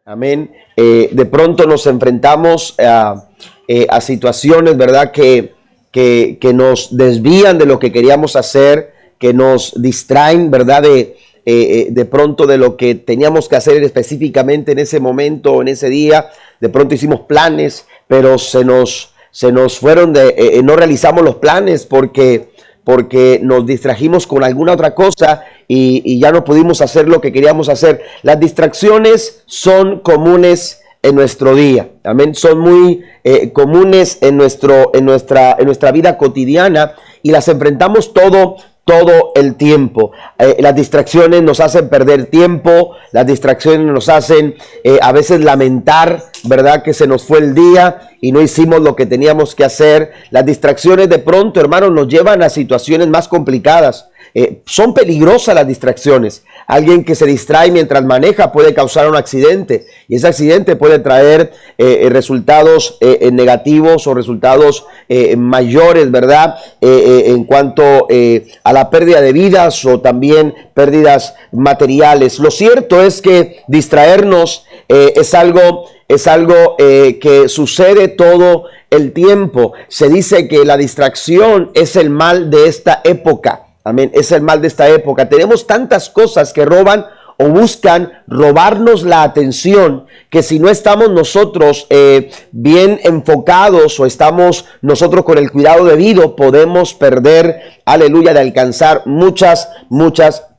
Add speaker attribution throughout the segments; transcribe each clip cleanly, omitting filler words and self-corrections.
Speaker 1: Amén. De pronto nos enfrentamos a situaciones, ¿verdad? Que nos desvían de lo que queríamos hacer, que nos distraen, ¿verdad? De pronto de lo que teníamos que hacer específicamente en ese momento, en ese día. De pronto hicimos planes, pero se nos fueron, no realizamos los planes porque nos distrajimos con alguna otra cosa y ya no pudimos hacer lo que queríamos hacer. Las distracciones son comunes en nuestro día, amén, son muy comunes en nuestra vida cotidiana y las enfrentamos todo el tiempo. Las distracciones nos hacen perder tiempo, las distracciones nos hacen a veces lamentar, ¿verdad? Que se nos fue el día y no hicimos lo que teníamos que hacer. Las distracciones de pronto, hermanos, nos llevan a situaciones más complicadas. Son peligrosas las distracciones. Alguien que se distrae mientras maneja puede causar un accidente y ese accidente puede traer resultados negativos o resultados mayores, ¿verdad? En cuanto a la pérdida de vidas o también pérdidas materiales. Lo cierto es que distraernos es algo que sucede todo el tiempo. Se dice que la distracción es el mal de esta época. Amén, es el mal de esta época. Tenemos tantas cosas que roban o buscan robarnos la atención, que si no estamos nosotros bien enfocados o estamos nosotros con el cuidado debido, podemos perder, aleluya, de alcanzar muchas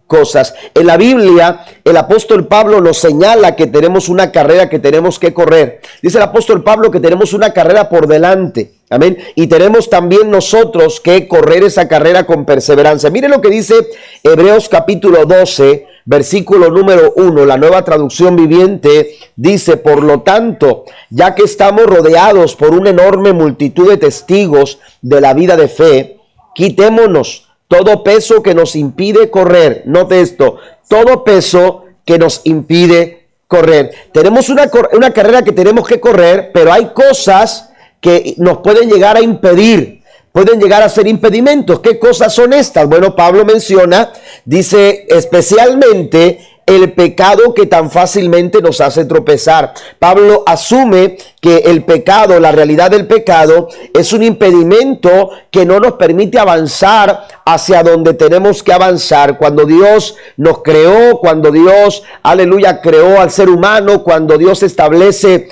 Speaker 1: cosas. En la Biblia, el apóstol Pablo nos señala que tenemos una carrera que tenemos que correr. Dice el apóstol Pablo que tenemos una carrera por delante. Amén. Y tenemos también nosotros que correr esa carrera con perseverancia. Miren lo que dice Hebreos capítulo 12, versículo número 1, la Nueva Traducción Viviente, dice: por lo tanto, ya que estamos rodeados por una enorme multitud de testigos de la vida de fe, quitémonos todo peso que nos impide correr. Note esto, todo peso que nos impide correr. Tenemos una carrera que tenemos que correr, pero hay cosas que nos pueden llegar a impedir, pueden llegar a ser impedimentos. ¿Qué cosas son estas? Bueno, Pablo menciona, dice especialmente el pecado que tan fácilmente nos hace tropezar. Pablo asume que el pecado, la realidad del pecado, es un impedimento que no nos permite avanzar hacia donde tenemos que avanzar. Cuando Dios nos creó, cuando Dios, aleluya, creó al ser humano, cuando Dios establece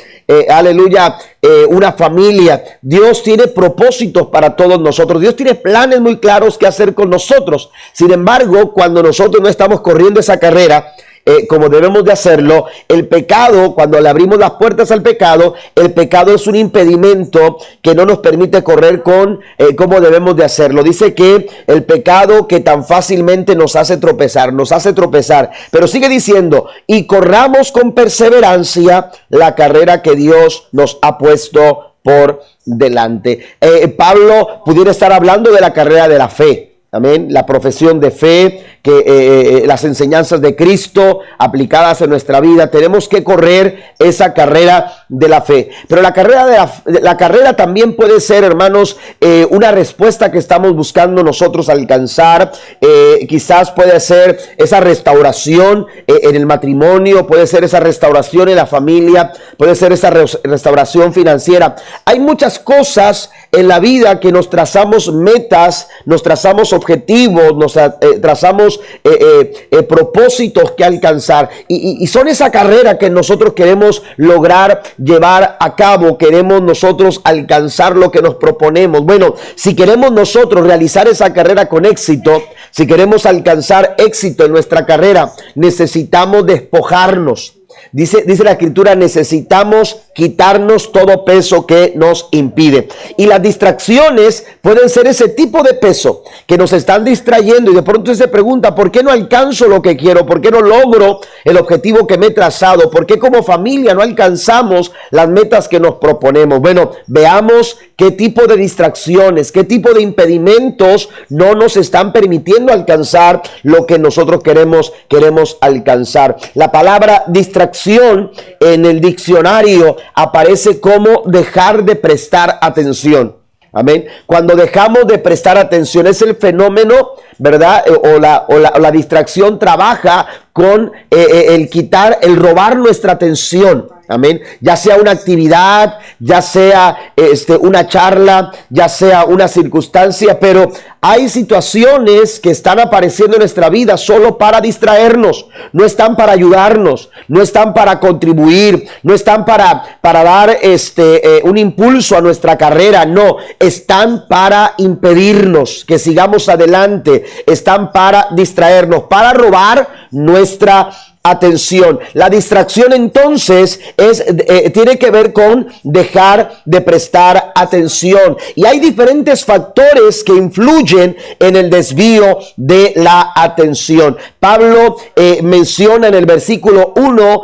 Speaker 1: aleluya, una familia. Dios tiene propósitos para todos nosotros. Dios tiene planes muy claros que hacer con nosotros. Sin embargo, cuando nosotros no estamos corriendo esa carrera como debemos de hacerlo, el pecado, cuando le abrimos las puertas al pecado, el pecado es un impedimento que no nos permite correr como debemos de hacerlo. Dice que el pecado que tan fácilmente nos hace tropezar. Pero sigue diciendo: y corramos con perseverancia la carrera que Dios nos ha puesto por delante. Pablo pudiera estar hablando de la carrera de la fe. Amén, la profesión de fe, que las enseñanzas de Cristo aplicadas en nuestra vida. Tenemos que correr esa carrera de la fe. Pero la carrera también puede ser, hermanos, una respuesta que estamos buscando nosotros alcanzar. Quizás puede ser esa restauración en el matrimonio, puede ser esa restauración en la familia, puede ser esa restauración financiera. Hay muchas cosas en la vida que nos trazamos metas, nos trazamos objetivos, nos trazamos propósitos que alcanzar y son esa carrera que nosotros queremos lograr llevar a cabo. Queremos nosotros alcanzar lo que nos proponemos. Bueno, si queremos nosotros realizar esa carrera con éxito, si queremos alcanzar éxito en nuestra carrera, necesitamos despojarnos. Dice la Escritura, necesitamos quitarnos todo peso que nos impide. Y las distracciones pueden ser ese tipo de peso que nos están distrayendo y de pronto se pregunta: ¿por qué no alcanzo lo que quiero? ¿Por qué no logro el objetivo que me he trazado? ¿Por qué como familia no alcanzamos las metas que nos proponemos? Bueno, veamos qué tipo de distracciones, qué tipo de impedimentos no nos están permitiendo alcanzar lo que nosotros queremos alcanzar. La palabra distracción en el diccionario aparece como dejar de prestar atención. Amén. Cuando dejamos de prestar atención, es el fenómeno, ¿verdad? O la distracción trabaja con el quitar, el robar nuestra atención. Amén. Ya sea una actividad, ya sea una charla, ya sea una circunstancia, pero hay situaciones que están apareciendo en nuestra vida solo para distraernos. No están para ayudarnos, no están para contribuir, no están para dar un impulso a nuestra carrera. No, están para impedirnos que sigamos adelante. Están para distraernos, para robar nuestra atención. La distracción entonces tiene que ver con dejar de prestar atención. Y hay diferentes factores que influyen en el desvío de la atención. Pablo menciona en el versículo 1,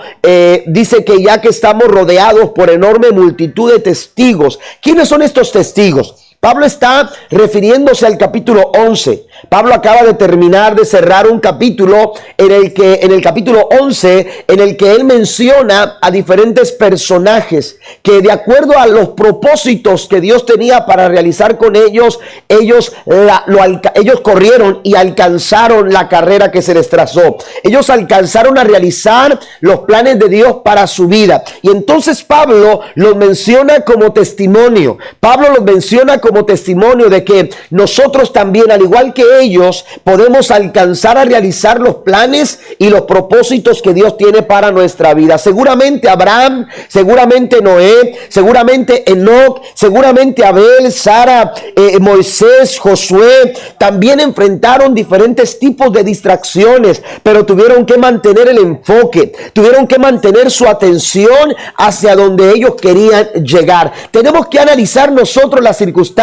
Speaker 1: dice que ya que estamos rodeados por enorme multitud de testigos. ¿Quiénes son estos testigos? Pablo está refiriéndose al capítulo 11. Pablo acaba de terminar de cerrar un capítulo en el capítulo 11, en el que él menciona a diferentes personajes que, de acuerdo a los propósitos que Dios tenía para realizar con ellos, ellos corrieron y alcanzaron la carrera que se les trazó. Ellos alcanzaron a realizar los planes de Dios para su vida. Y entonces Pablo los menciona como testimonio. Pablo los menciona como testimonio de que nosotros también, al igual que ellos, podemos alcanzar a realizar los planes y los propósitos que Dios tiene para nuestra vida. Seguramente Abraham, seguramente Noé, seguramente Enoc, seguramente Abel, Sara, Moisés, Josué, también enfrentaron diferentes tipos de distracciones, pero tuvieron que mantener el enfoque, tuvieron que mantener su atención hacia donde ellos querían llegar. Tenemos que analizar nosotros las circunstancias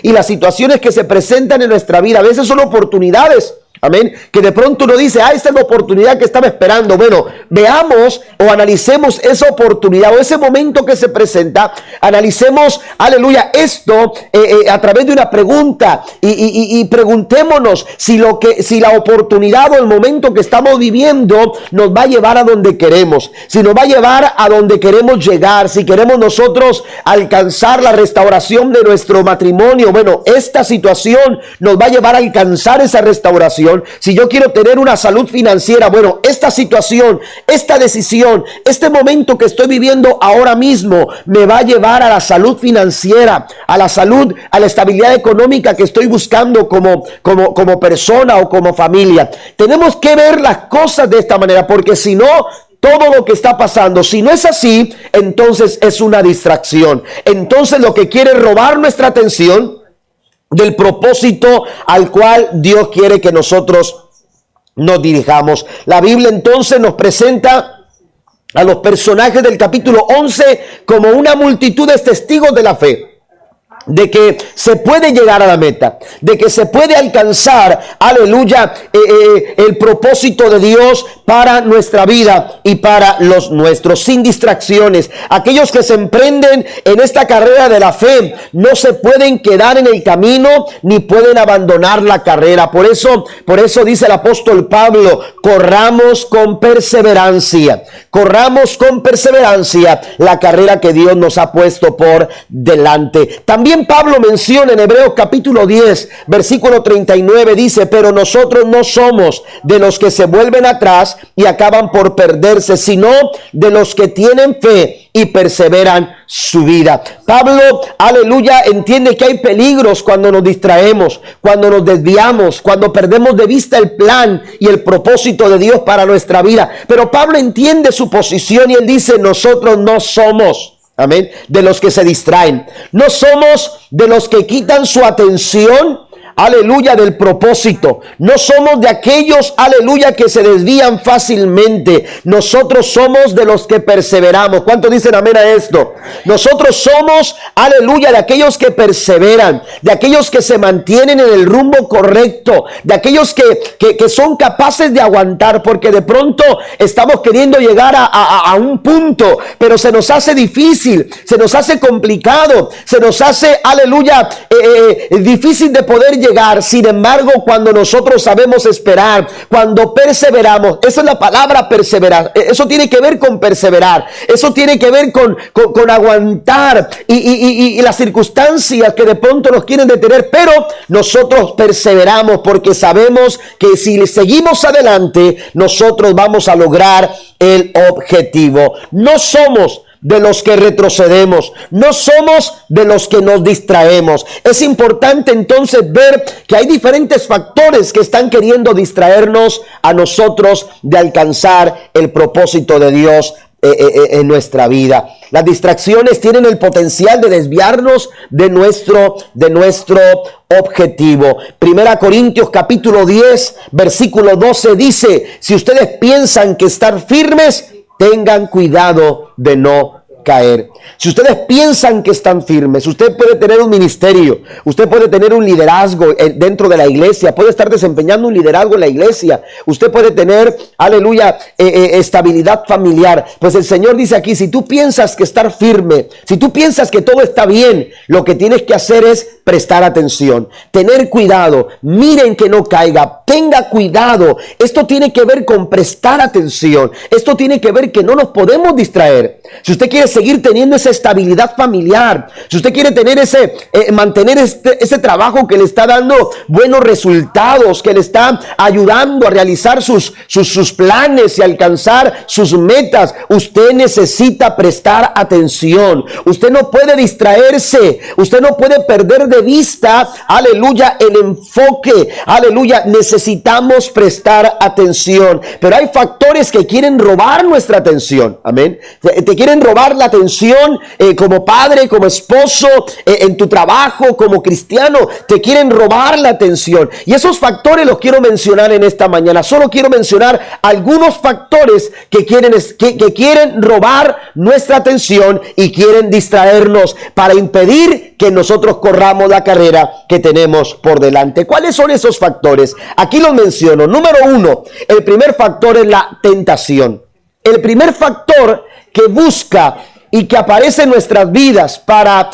Speaker 1: y las situaciones que se presentan en nuestra vida. A veces son oportunidades, amén, que de pronto uno dice, esta es la oportunidad que estaba esperando. Bueno, veamos o analicemos esa oportunidad o ese momento que se presenta. Analicemos, aleluya, esto a través de una pregunta y preguntémonos si la oportunidad o el momento que estamos viviendo nos va a llevar a donde queremos, si nos va a llevar a donde queremos llegar, si queremos nosotros alcanzar la restauración de nuestro matrimonio. Bueno, esta situación nos va a llevar a alcanzar esa restauración. Si yo quiero tener una salud financiera, bueno, esta situación, esta decisión, este momento que estoy viviendo ahora mismo me va a llevar a la salud financiera, a la salud, a la estabilidad económica que estoy buscando como persona o como familia. Tenemos que ver las cosas de esta manera, porque si no, todo lo que está pasando, si no es así, entonces es una distracción. Entonces lo que quiere es robar nuestra atención del propósito al cual Dios quiere que nosotros nos dirijamos. La Biblia entonces nos presenta a los personajes del capítulo 11 como una multitud de testigos de la fe, de que se puede llegar a la meta, de que se puede alcanzar, aleluya, el propósito de Dios para nuestra vida y para los nuestros, sin distracciones. Aquellos que se emprenden en esta carrera de la fe no se pueden quedar en el camino ni pueden abandonar la carrera. Por eso dice el apóstol Pablo, corramos con perseverancia la carrera que Dios nos ha puesto por delante. También Pablo menciona en Hebreos capítulo 10, versículo 39, dice, pero nosotros no somos de los que se vuelven atrás y acaban por perderse, sino de los que tienen fe y perseveran su vida. Pablo, aleluya, entiende que hay peligros cuando nos distraemos, cuando nos desviamos, cuando perdemos de vista el plan y el propósito de Dios para nuestra vida. Pero Pablo entiende su posición y él dice, nosotros no somos, amén, de los que se distraen. No somos de los que quitan su atención, aleluya, del propósito. No somos de aquellos, aleluya, que se desvían fácilmente. Nosotros somos de los que perseveramos. ¿Cuántos dicen amén a esto? Nosotros somos, aleluya, de aquellos que perseveran, de aquellos que se mantienen en el rumbo correcto, de aquellos que son capaces de aguantar, porque de pronto estamos queriendo llegar a un punto, pero se nos hace difícil, se nos hace complicado, se nos hace, aleluya, difícil de poder llegar llegar. Sin embargo, cuando nosotros sabemos esperar, cuando perseveramos, esa es la palabra perseverar. Eso tiene que ver con perseverar. Eso tiene que ver con aguantar y las circunstancias que de pronto nos quieren detener, pero nosotros perseveramos porque sabemos que si seguimos adelante, nosotros vamos a lograr el objetivo. No somos de los que retrocedemos, no somos de los que nos distraemos. Es importante entonces ver que hay diferentes factores que están queriendo distraernos a nosotros de alcanzar el propósito de Dios en nuestra vida. Las distracciones tienen el potencial de desviarnos de nuestro objetivo. Primera Corintios capítulo 10 versículo 12 dice: si ustedes piensan que estar firmes, tengan cuidado de no caer. Si ustedes piensan que están firmes, usted puede tener un ministerio, usted puede tener un liderazgo dentro de la iglesia, puede estar desempeñando un liderazgo en la iglesia, usted puede tener, aleluya, estabilidad familiar. Pues el Señor dice aquí: si tú piensas que estar firme, si tú piensas que todo está bien, lo que tienes que hacer es prestar atención, tener cuidado, miren que no caiga, tenga cuidado. Esto tiene que ver con prestar atención, esto tiene que ver que no nos podemos distraer. Si usted quiere seguir teniendo esa estabilidad familiar, si usted quiere tener mantener ese trabajo que le está dando buenos resultados, que le está ayudando a realizar sus planes y alcanzar sus metas, usted necesita prestar atención. Usted no puede distraerse, usted no puede perder de vista, aleluya, el enfoque, aleluya. Necesitamos prestar atención, pero hay factores que quieren robar nuestra atención, amén. Te quieren robar la atención como padre, como esposo, en tu trabajo, como cristiano, te quieren robar la atención. Y esos factores los quiero mencionar en esta mañana. Solo quiero mencionar algunos factores que quieren robar nuestra atención y quieren distraernos para impedir que nosotros corramos la carrera que tenemos por delante. ¿Cuáles son esos factores? Aquí los menciono. Número 1, el primer factor es la tentación. El primer factor que busca y que aparece en nuestras vidas para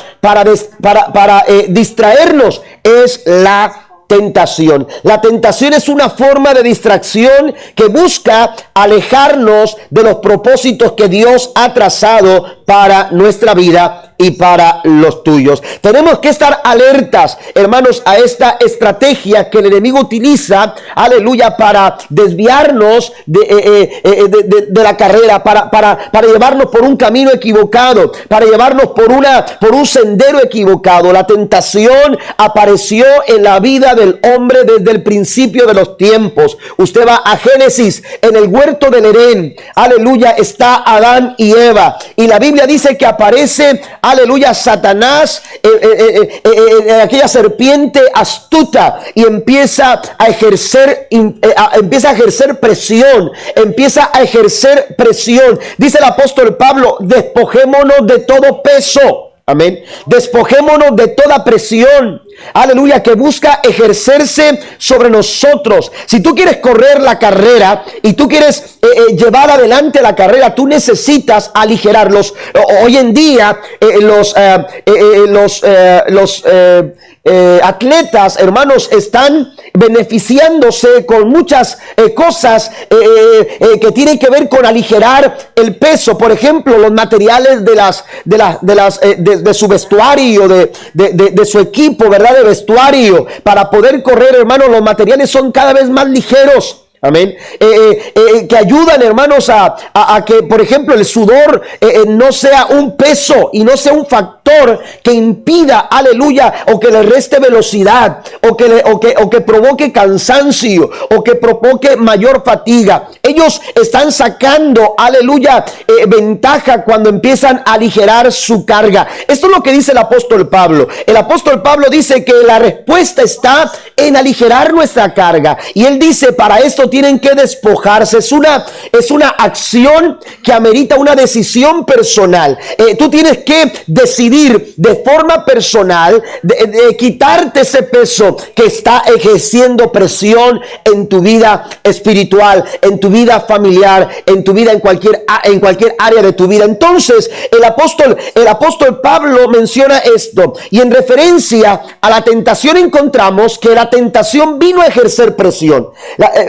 Speaker 1: distraernos es la tentación. La tentación es una forma de distracción que busca alejarnos de los propósitos que Dios ha trazado para nuestra vida y para los tuyos. Tenemos que estar alertas, hermanos, a esta estrategia que el enemigo utiliza, aleluya, para desviarnos de la carrera, para llevarnos por un camino equivocado, para llevarnos por un sendero equivocado. La tentación apareció en la vida del hombre desde el principio de los tiempos. Usted va a Génesis, en el huerto del Edén, aleluya, está Adán y Eva, y la Biblia dice que aparece, aleluya, Satanás, aquella serpiente astuta, y empieza a ejercer presión, Dice el apóstol Pablo: despojémonos de todo peso. Amén. Despojémonos de toda presión, aleluya, que busca ejercerse sobre nosotros. Si tú quieres correr la carrera y tú quieres llevar adelante la carrera, tú necesitas aligerarlos. Hoy en día los atletas, hermanos, están beneficiándose con muchas cosas que tienen que ver con aligerar el peso. Por ejemplo, los materiales de su vestuario, de su equipo, ¿verdad? De vestuario, para poder correr, hermanos, los materiales son cada vez más ligeros. Amén. Que ayudan, hermanos, a que, por ejemplo, el sudor no sea un peso y no sea un factor que impida, aleluya, o que le reste velocidad, o que provoque cansancio, o que provoque mayor fatiga. Ellos están sacando, aleluya, ventaja cuando empiezan a aligerar su carga. Esto es lo que dice el apóstol Pablo. El apóstol Pablo dice que la respuesta está en aligerar nuestra carga. Y él dice: para esto tienen que despojarse. Es una acción que amerita una decisión personal. Tú tienes que decidir de forma personal de quitarte ese peso que está ejerciendo presión en tu vida espiritual, en tu vida familiar, en tu vida, en cualquier área de tu vida. Entonces el apóstol Pablo menciona esto, y en referencia a la tentación encontramos que la tentación vino a ejercer presión.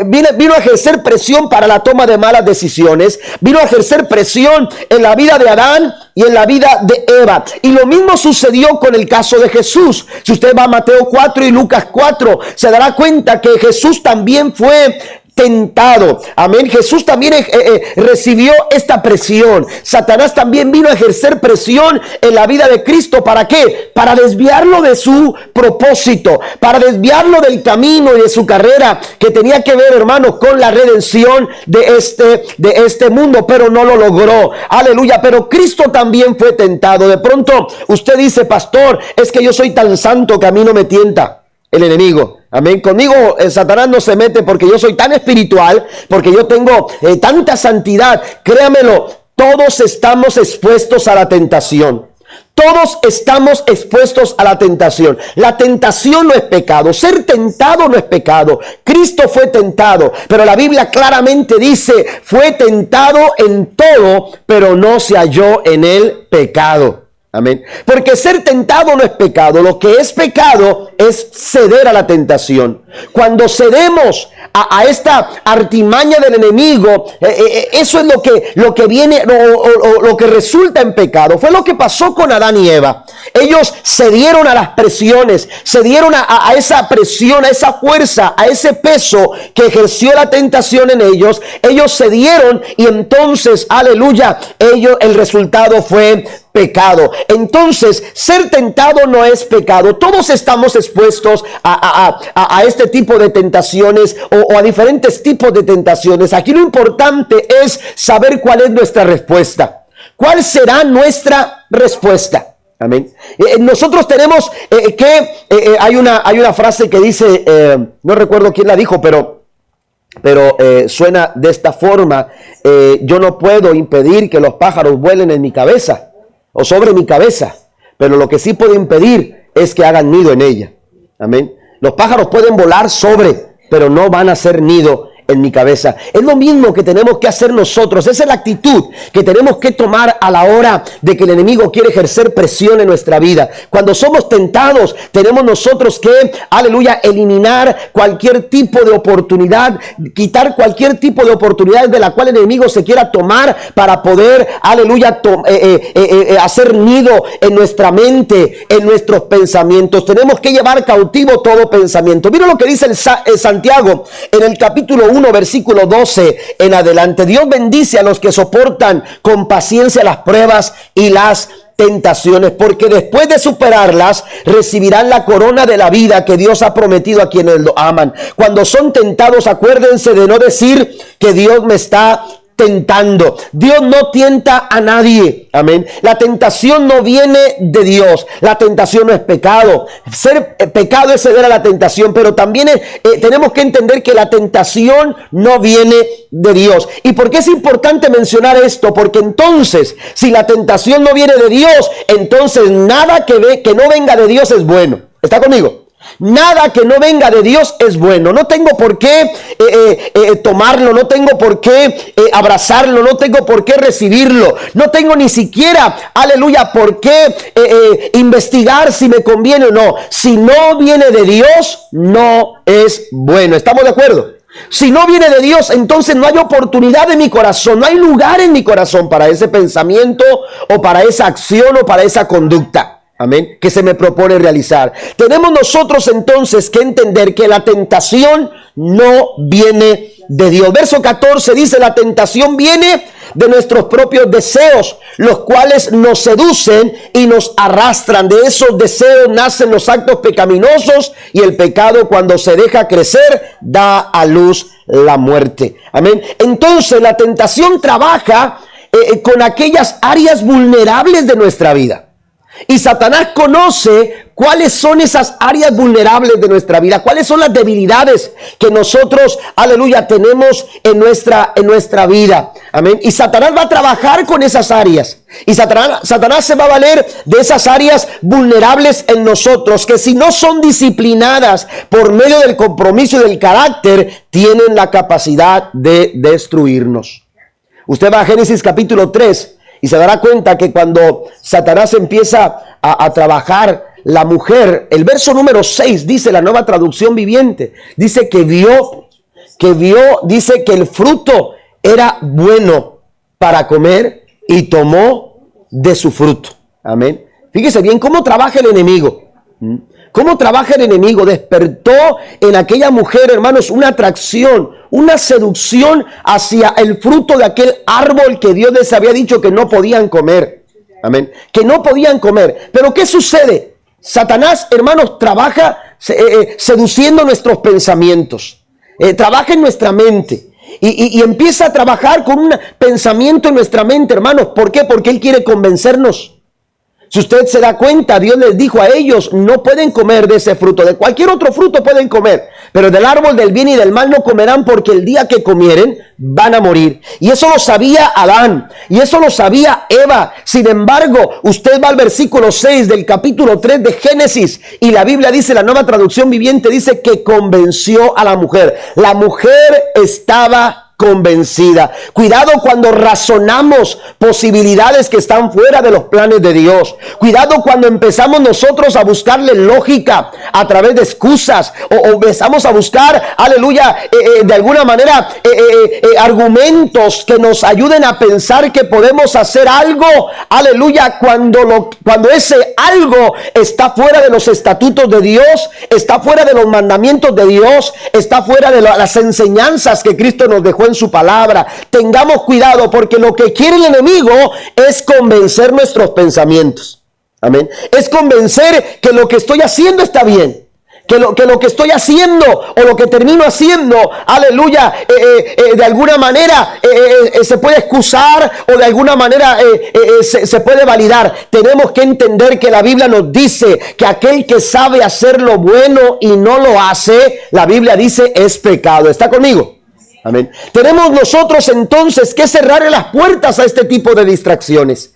Speaker 1: Vino a ejercer presión para la toma de malas decisiones, vino a ejercer presión en la vida de Adán y en la vida de Eva. Y lo mismo sucedió con el caso de Jesús. Si usted va a Mateo 4 y Lucas 4, se dará cuenta que Jesús también fue tentado. Amén. Jesús también recibió esta presión. Satanás también vino a ejercer presión en la vida de Cristo. ¿Para qué? Para desviarlo de su propósito, para desviarlo del camino y de su carrera que tenía que ver, hermanos, con la redención de este mundo, pero no lo logró. Aleluya. Pero Cristo también fue tentado. De pronto usted dice: pastor, es que yo soy tan santo que a mí no me tienta el enemigo. Amén. Conmigo Satanás no se mete porque yo soy tan espiritual, porque yo tengo tanta santidad. Créamelo, todos estamos expuestos a la tentación. Todos estamos expuestos a la tentación. La tentación no es pecado. Ser tentado no es pecado. Cristo fue tentado, pero la Biblia claramente dice: fue tentado en todo, pero no se halló en él pecado. Amén. Porque ser tentado no es pecado. Lo que es pecado es ceder a la tentación. Cuando cedemos a esta artimaña del enemigo, eso es lo que viene o lo que resulta en pecado. Fue lo que pasó con Adán y Eva. Ellos cedieron a las presiones, cedieron a esa presión, a esa fuerza, a ese peso que ejerció la tentación en ellos. Ellos cedieron y entonces, aleluya, el resultado fue pecado. Entonces, ser tentado no es pecado. Todos estamos expuestos a este tipo de tentaciones o a diferentes tipos de tentaciones. Aquí lo importante es saber cuál es nuestra respuesta. ¿Cuál será nuestra respuesta? Amén. Nosotros tenemos hay una frase que dice, no recuerdo quién la dijo, pero suena de esta forma: yo no puedo impedir que los pájaros vuelen en mi cabeza o sobre mi cabeza, pero lo que sí puedo impedir es que hagan nido en ella. Amén. Los pájaros pueden volar sobre, pero no van a hacer nido en mi cabeza. Es lo mismo que tenemos que hacer nosotros. Esa es la actitud que tenemos que tomar a la hora de que el enemigo quiere ejercer presión en nuestra vida. Cuando somos tentados, tenemos nosotros que, aleluya, eliminar cualquier tipo de oportunidad, quitar cualquier tipo de oportunidad de la cual el enemigo se quiera tomar para poder, aleluya, hacer nido en nuestra mente, en nuestros pensamientos. Tenemos que llevar cautivo todo pensamiento. Mira lo que dice el Santiago en el capítulo 1, versículo 12 en adelante. Dios bendice a los que soportan con paciencia las pruebas y las tentaciones, porque después de superarlas recibirán la corona de la vida que Dios ha prometido a quienes lo aman. Cuando son tentados, acuérdense de no decir que Dios me está tentando. Dios no tienta a nadie. Amén. La tentación no viene de Dios. La tentación no es pecado. Pecado es ceder a la tentación, pero también tenemos que entender que la tentación no viene de Dios. ¿Y por qué es importante mencionar esto? Porque entonces, si la tentación no viene de Dios, entonces nada que no venga de Dios es bueno. ¿Está conmigo? Nada que no venga de Dios es bueno. No tengo por qué tomarlo, no tengo por qué abrazarlo, no tengo por qué recibirlo, no tengo ni siquiera, aleluya, por qué investigar si me conviene o no. Si no viene de Dios, no es bueno. ¿Estamos de acuerdo? Si no viene de Dios, entonces no hay oportunidad en mi corazón, no hay lugar en mi corazón para ese pensamiento o para esa acción o para esa conducta. Amén, que se me propone realizar. Tenemos nosotros entonces que entender que la tentación no viene de Dios. Verso 14 dice: la tentación viene de nuestros propios deseos, los cuales nos seducen y nos arrastran. De esos deseos nacen los actos pecaminosos, y el pecado, cuando se deja crecer, da a luz la muerte. Amén. Entonces la tentación trabaja con aquellas áreas vulnerables de nuestra vida. Y Satanás conoce cuáles son esas áreas vulnerables de nuestra vida, cuáles son las debilidades que nosotros, aleluya, tenemos en nuestra vida. Amén. Y Satanás va a trabajar con esas áreas. Y Satanás se va a valer de esas áreas vulnerables en nosotros, que si no son disciplinadas por medio del compromiso y del carácter, tienen la capacidad de destruirnos. Usted va a Génesis capítulo 3 y se dará cuenta que cuando Satanás empieza a trabajar la mujer, el verso número 6 dice la Nueva Traducción Viviente, dice que vio, dice que el fruto era bueno para comer y tomó de su fruto. Amén. Fíjese bien cómo trabaja el enemigo. Cómo trabaja el enemigo. Despertó en aquella mujer, hermanos, una atracción, una seducción hacia el fruto de aquel árbol que Dios les había dicho que no podían comer. Amén. Que no podían comer. Pero ¿qué sucede? Satanás, hermanos, trabaja seduciendo nuestros pensamientos. Trabaja en nuestra mente. Y empieza a trabajar con un pensamiento en nuestra mente, hermanos. ¿Por qué? Porque Él quiere convencernos. Si usted se da cuenta, Dios les dijo a ellos, no pueden comer de ese fruto, de cualquier otro fruto pueden comer, pero del árbol del bien y del mal no comerán, porque el día que comieren van a morir. Y eso lo sabía Adán, y eso lo sabía Eva. Sin embargo, usted va al versículo 6 del capítulo 3 de Génesis, y la Biblia dice, la Nueva Traducción Viviente dice que convenció a la mujer. La mujer estaba convencida. Cuidado cuando razonamos posibilidades que están fuera de los planes de Dios. Cuidado cuando empezamos nosotros a buscarle lógica a través de excusas o empezamos a buscar, aleluya, de alguna manera argumentos que nos ayuden a pensar que podemos hacer algo, aleluya, cuando ese algo está fuera de los estatutos de Dios, está fuera de los mandamientos de Dios, está fuera de las enseñanzas que Cristo nos dejó en su palabra. Tengamos cuidado, porque lo que quiere el enemigo es convencer nuestros pensamientos. Amén. Es convencer que lo que estoy haciendo está bien. Que lo que estoy haciendo o lo que termino haciendo, aleluya, de alguna manera se puede excusar o de alguna manera se puede validar. Tenemos que entender que la Biblia nos dice que aquel que sabe hacer lo bueno y no lo hace, la Biblia dice es pecado. ¿Está conmigo? Amén. Tenemos nosotros entonces que cerrarle las puertas a este tipo de distracciones.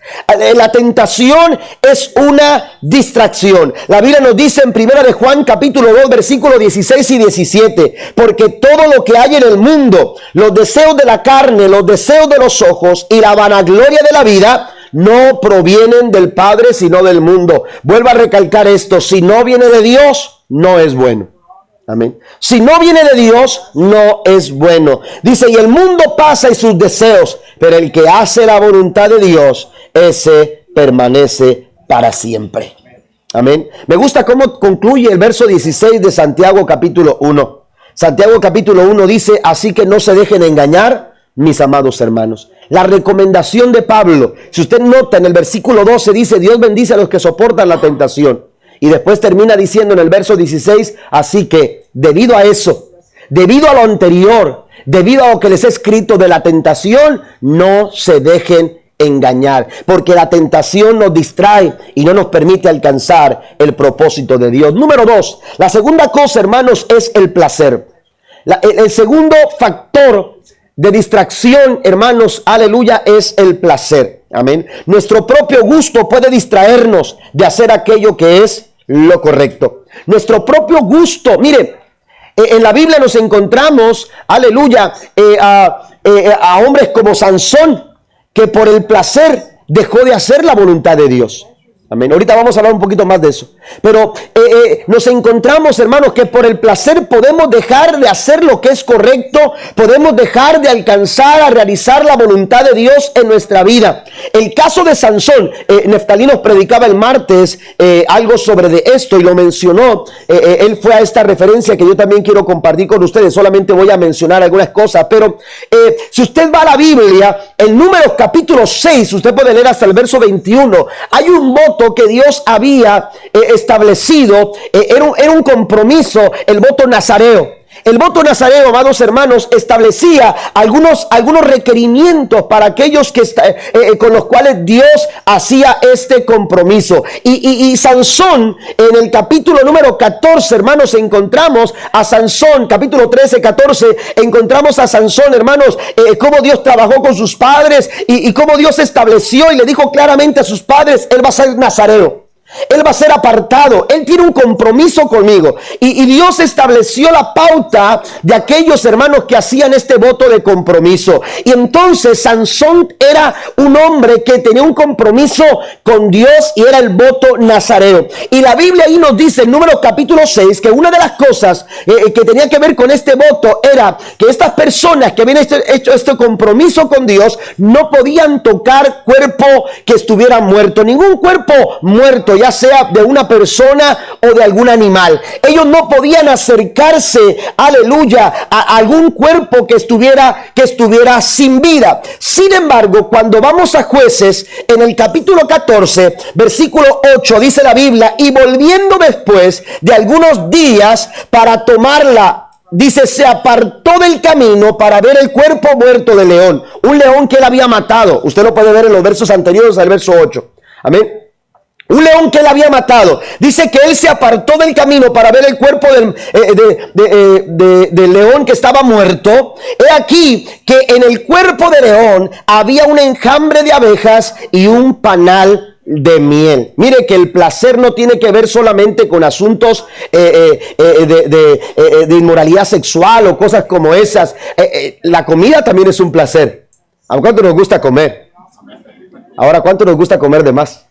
Speaker 1: La tentación es una distracción. La Biblia nos dice en 1 de Juan capítulo 2 versículos 16 y 17, porque todo lo que hay en el mundo, los deseos de la carne, los deseos de los ojos y la vanagloria de la vida, no provienen del Padre sino del mundo. Vuelvo a recalcar esto: si no viene de Dios, no es bueno. Amén. Si no viene de Dios, no es bueno. Dice, y el mundo pasa y sus deseos, pero el que hace la voluntad de Dios, ese permanece para siempre. Amén. Me gusta cómo concluye el verso 16 de Santiago capítulo 1. Santiago capítulo 1 dice, así que no se dejen engañar, mis amados hermanos. La recomendación de Pablo, si usted nota en el versículo 12, dice, Dios bendice a los que soportan la tentación. Y después termina diciendo en el verso 16, así que debido a eso, debido a lo anterior, debido a lo que les he escrito de la tentación, no se dejen engañar, porque la tentación nos distrae y no nos permite alcanzar el propósito de Dios. Número 2, la segunda cosa, hermanos, es el placer. El segundo factor de distracción, hermanos, aleluya, es el placer. Amén. Nuestro propio gusto puede distraernos de hacer aquello que es lo correcto. Nuestro propio gusto. Mire, en la Biblia nos encontramos, aleluya, a hombres como Sansón, que por el placer dejó de hacer la voluntad de Dios. Amén. Ahorita vamos a hablar un poquito más de eso. Pero nos encontramos, hermanos, que por el placer podemos dejar de hacer lo que es correcto, podemos dejar de alcanzar a realizar la voluntad de Dios en nuestra vida. El caso de Sansón, Neftalí nos predicaba el martes algo sobre de esto y lo mencionó. Él fue a esta referencia que yo también quiero compartir con ustedes. Solamente voy a mencionar algunas cosas, pero si usted va a la Biblia, en Números capítulo 6, usted puede leer hasta el verso 21, hay un voto que Dios había establecido, era un compromiso, el voto nazareo. El voto nazareo, amados hermanos, establecía algunos requerimientos para aquellos con los cuales Dios hacía este compromiso. Y Sansón, en el capítulo número 14, hermanos, encontramos a Sansón, capítulo 13, 14, encontramos a Sansón, hermanos, cómo Dios trabajó con sus padres y cómo Dios estableció y le dijo claramente a sus padres: él va a ser nazareo. Él va a ser apartado. Él tiene un compromiso conmigo. Y Dios estableció la pauta de aquellos hermanos que hacían este voto de compromiso. Y entonces Sansón era un hombre que tenía un compromiso con Dios y era el voto nazareo. Y la Biblia ahí nos dice en Números capítulo 6 que una de las cosas que tenía que ver con este voto era que estas personas que habían hecho este compromiso con Dios no podían tocar cuerpo que estuviera muerto. Ningún cuerpo muerto, ya sea de una persona o de algún animal. Ellos no podían acercarse, aleluya, a algún cuerpo que estuviera sin vida. Sin embargo, cuando vamos a Jueces, en el capítulo 14, versículo 8, dice la Biblia: y volviendo después de algunos días para tomarla, dice, se apartó del camino para ver el cuerpo muerto del león. Un león que él había matado. Usted lo puede ver en los versos anteriores al verso 8. Amén. Un león que él había matado. Dice que él se apartó del camino para ver el cuerpo del león que estaba muerto. He aquí que en el cuerpo del león había un enjambre de abejas y un panal de miel. Mire que el placer no tiene que ver solamente con asuntos de inmoralidad sexual o cosas como esas. La comida también es un placer. ¿A cuánto nos gusta comer? Ahora, ¿cuánto nos gusta comer de más?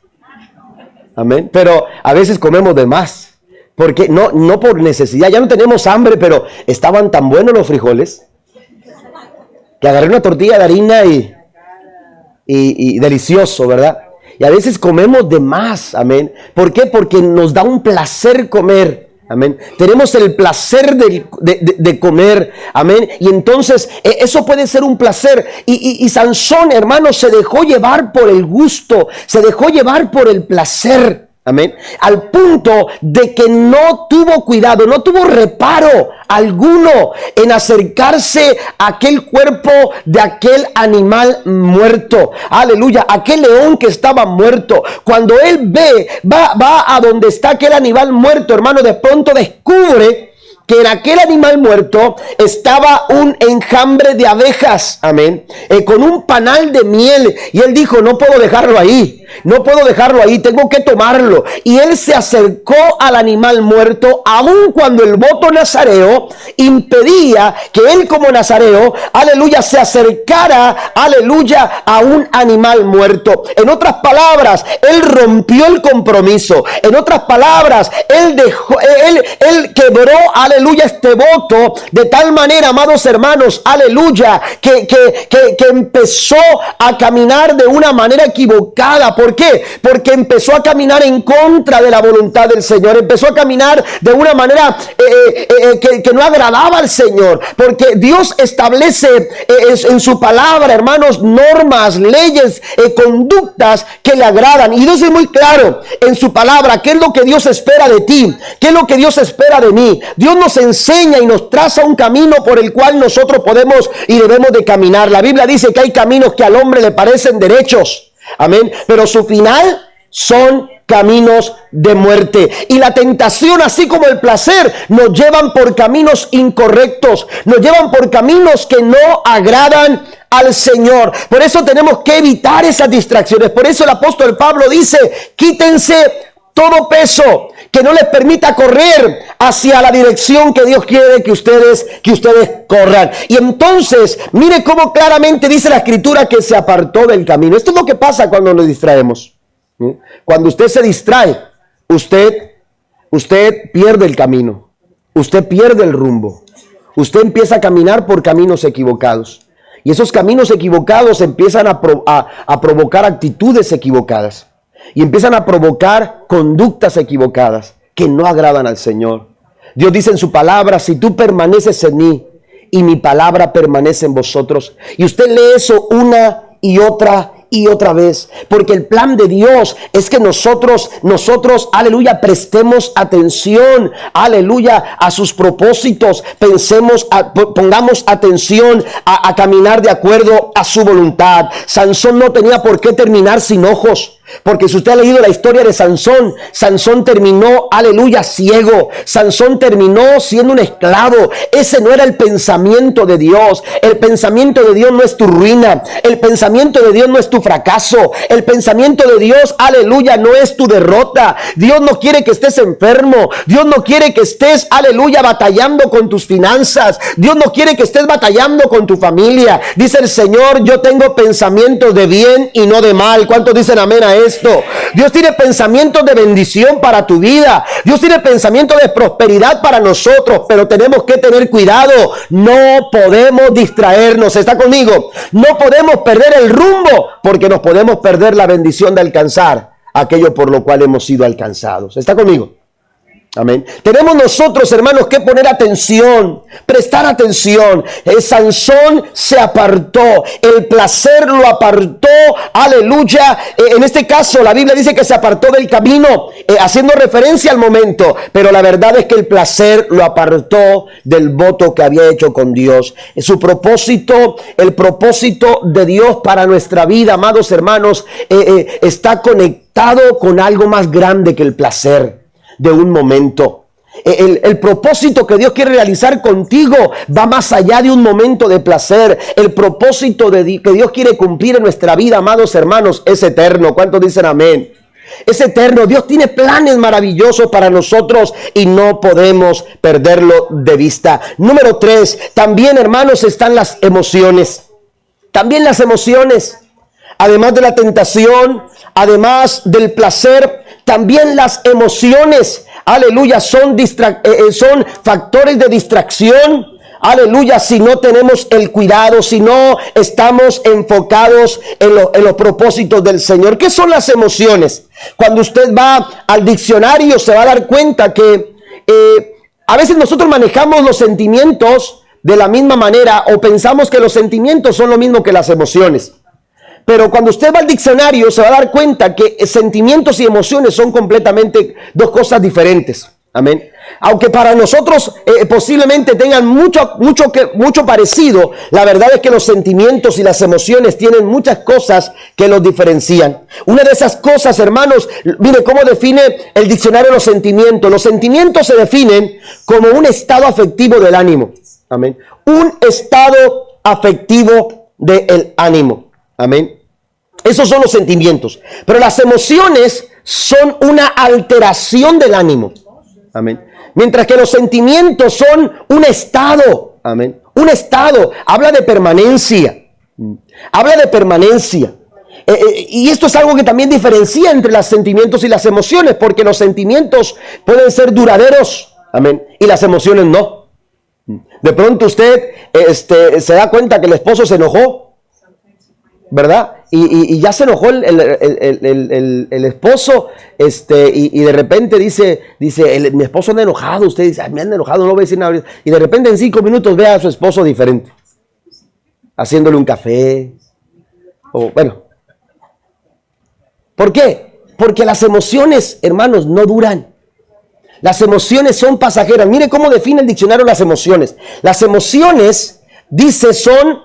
Speaker 1: Amén. Pero a veces comemos de más. Porque no por necesidad. Ya no tenemos hambre, pero estaban tan buenos los frijoles que agarré una tortilla de harina y delicioso, ¿verdad? Y a veces comemos de más. Amén. ¿Por qué? Porque nos da un placer comer. Amén. Tenemos el placer de comer. Amén. Y entonces eso puede ser un placer. Y Sansón, hermano, se dejó llevar por el gusto. Se dejó llevar por el placer. Amén. Al punto de que no tuvo cuidado, no tuvo reparo alguno en acercarse a aquel cuerpo de aquel animal muerto. Aleluya. Aquel león que estaba muerto. Cuando él va a donde está aquel animal muerto, hermano, de pronto descubre que en aquel animal muerto estaba un enjambre de abejas, amén, con un panal de miel. Y él dijo: no puedo dejarlo ahí, no puedo dejarlo ahí, tengo que tomarlo. Y él se acercó al animal muerto, aun cuando el voto nazareo impedía que él como nazareo, aleluya, se acercara, aleluya, a un animal muerto. En otras palabras, él rompió el compromiso. En otras palabras, él quebró, aleluya, este voto de tal manera, amados hermanos, aleluya, que empezó a caminar de una manera equivocada. ¿Por qué? Porque empezó a caminar en contra de la voluntad del Señor. Empezó a caminar de una manera que no agradaba al Señor. Porque Dios establece en su palabra, hermanos, normas, leyes, conductas que le agradan. Y Dios es muy claro en su palabra qué es lo que Dios espera de ti, qué es lo que Dios espera de mí. Dios nos enseña y nos traza un camino por el cual nosotros podemos y debemos de caminar. La Biblia dice que hay caminos que al hombre le parecen derechos, amén, pero su final son caminos de muerte. Y la tentación, así como el placer, nos llevan por caminos incorrectos, nos llevan por caminos que no agradan al Señor. Por eso tenemos que evitar esas distracciones. Por eso el apóstol Pablo dice: quítense todo peso que no les permita correr hacia la dirección que Dios quiere que ustedes corran. Y entonces, mire cómo claramente dice la Escritura que se apartó del camino. Esto es lo que pasa cuando nos distraemos. Cuando usted se distrae, usted pierde el camino. Usted pierde el rumbo. Usted empieza a caminar por caminos equivocados. Y esos caminos equivocados empiezan a provocar actitudes equivocadas. Y empiezan a provocar conductas equivocadas que no agradan al Señor. Dios dice en su palabra: si tú permaneces en mí y mi palabra permanece en vosotros. Y usted lee eso una y otra y otra vez, porque el plan de Dios es que nosotros, aleluya, prestemos atención, aleluya, a sus propósitos, pongamos atención a caminar de acuerdo a su voluntad. Sansón no tenía por qué terminar sin ojos. Porque si usted ha leído la historia de Sansón, Sansón terminó, aleluya, ciego. Sansón terminó siendo un esclavo. Ese no era el pensamiento de Dios. El pensamiento de Dios no es tu ruina. El pensamiento de Dios no es tu fracaso. El pensamiento de Dios, aleluya, no es tu derrota. Dios no quiere que estés enfermo. Dios no quiere que estés, aleluya, batallando con tus finanzas. Dios no quiere que estés batallando con tu familia. Dice el Señor, yo tengo pensamientos de bien y no de mal. ¿Cuántos dicen amén a esto? Dios tiene pensamientos de bendición para tu vida. Dios tiene pensamientos de prosperidad para nosotros, pero tenemos que tener cuidado. No podemos distraernos. ¿Está conmigo? No podemos perder el rumbo, porque nos podemos perder la bendición de alcanzar aquello por lo cual hemos sido alcanzados. ¿Está conmigo? Amén. Tenemos nosotros, hermanos, que poner atención, prestar atención. Sansón se apartó, el placer lo apartó, aleluya. En este caso la Biblia dice que se apartó del camino, haciendo referencia al momento, pero la verdad es que el placer lo apartó del voto que había hecho con Dios. Su propósito, el propósito de Dios para nuestra vida, amados hermanos, está conectado con algo más grande que el placer de un momento. El propósito que Dios quiere realizar contigo va más allá de un momento de placer. El propósito que Dios quiere cumplir en nuestra vida, amados hermanos, es eterno. ¿Cuántos dicen amén? Es eterno. Dios tiene planes maravillosos para nosotros y no podemos perderlo de vista. Número 3, también, hermanos, están las emociones. También las emociones. Además de la tentación, además del placer, también las emociones, aleluya, son factores de distracción. Aleluya, si no tenemos el cuidado, si no estamos enfocados en los propósitos del Señor. ¿Qué son las emociones? Cuando usted va al diccionario se va a dar cuenta que a veces nosotros manejamos los sentimientos de la misma manera, o pensamos que los sentimientos son lo mismo que las emociones. Pero cuando usted va al diccionario se va a dar cuenta que sentimientos y emociones son completamente dos cosas diferentes. Amén. Aunque para nosotros posiblemente tengan mucho parecido, la verdad es que los sentimientos y las emociones tienen muchas cosas que los diferencian. Una de esas cosas, hermanos, mire cómo define el diccionario los sentimientos. Los sentimientos se definen como un estado afectivo del ánimo. Amén. Un estado afectivo del ánimo. Amén. Esos son los sentimientos. Pero las emociones son una alteración del ánimo. Amén. Mientras que los sentimientos son un estado. Amén. Un estado. Habla de permanencia. Habla de permanencia. Y esto es algo que también diferencia entre los sentimientos y las emociones, porque los sentimientos pueden ser duraderos. Amén. Y las emociones no. De pronto usted se da cuenta que el esposo se enojó, ¿verdad? Y ya se enojó el esposo, y de repente dice mi esposo anda enojado. Usted dice, me anda enojado, no voy a decir nada. Y de repente en 5 minutos ve a su esposo diferente, haciéndole un café, o bueno. ¿Por qué? Porque las emociones, hermanos, no duran. Las emociones son pasajeras. Mire cómo define el diccionario las emociones. Las emociones, dice, son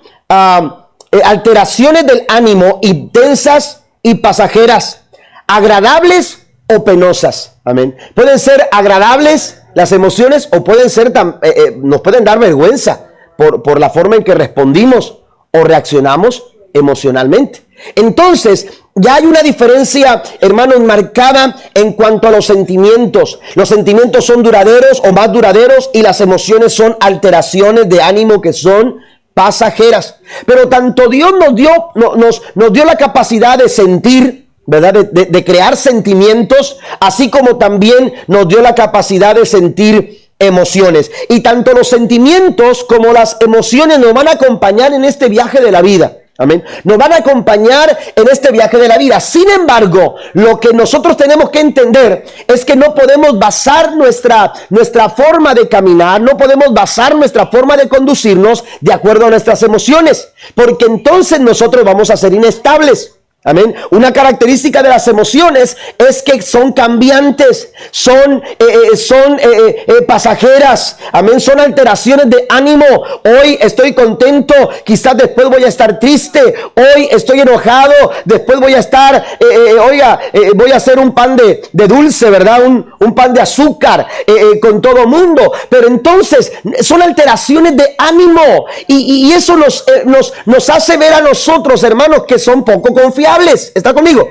Speaker 1: alteraciones del ánimo intensas y pasajeras, agradables o penosas. Amén. Pueden ser agradables las emociones, o pueden ser nos pueden dar vergüenza por la forma en que respondimos o reaccionamos emocionalmente. Entonces, ya hay una diferencia, hermanos, marcada en cuanto a los sentimientos. Los sentimientos son duraderos o más duraderos, y las emociones son alteraciones de ánimo que son pasajeras. Pero tanto Dios nos dio la capacidad de sentir, ¿verdad? De crear sentimientos, así como también nos dio la capacidad de sentir emociones. Y tanto los sentimientos como las emociones nos van a acompañar en este viaje de la vida. Amén. Nos van a acompañar en este viaje de la vida. Sin embargo, lo que nosotros tenemos que entender es que no podemos basar nuestra forma de caminar, no podemos basar nuestra forma de conducirnos de acuerdo a nuestras emociones, porque entonces nosotros vamos a ser inestables. Amén. Una característica de las emociones es que son cambiantes, son pasajeras. Amén. Son alteraciones de ánimo. Hoy estoy contento, quizás después voy a estar triste. Hoy estoy enojado, después voy a estar, voy a hacer un pan de dulce, ¿verdad? Un pan de azúcar con todo mundo. Pero entonces son alteraciones de ánimo y eso nos hace ver a nosotros, hermanos, que son poco confiables. ¿Está conmigo?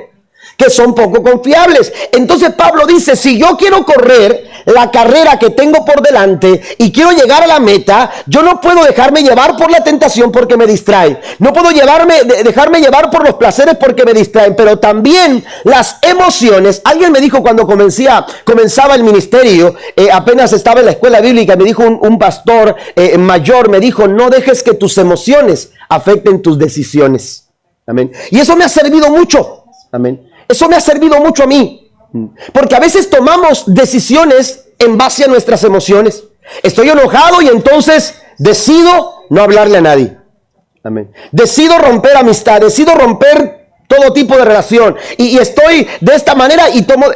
Speaker 1: Que son poco confiables. Entonces Pablo dice, si yo quiero correr la carrera que tengo por delante y quiero llegar a la meta, yo no puedo dejarme llevar por la tentación porque me distrae. No puedo dejarme llevar por los placeres porque me distraen. Pero también las emociones. Alguien me dijo cuando comenzaba el ministerio, apenas estaba en la escuela bíblica, me dijo un pastor mayor, me dijo, no dejes que tus emociones afecten tus decisiones. Amén. Y eso me ha servido mucho. Amén. Eso me ha servido mucho a mí. Porque a veces tomamos decisiones en base a nuestras emociones. Estoy enojado y entonces decido no hablarle a nadie. Amén. Decido romper amistad, decido romper todo tipo de relación. Y estoy de esta manera y tomo,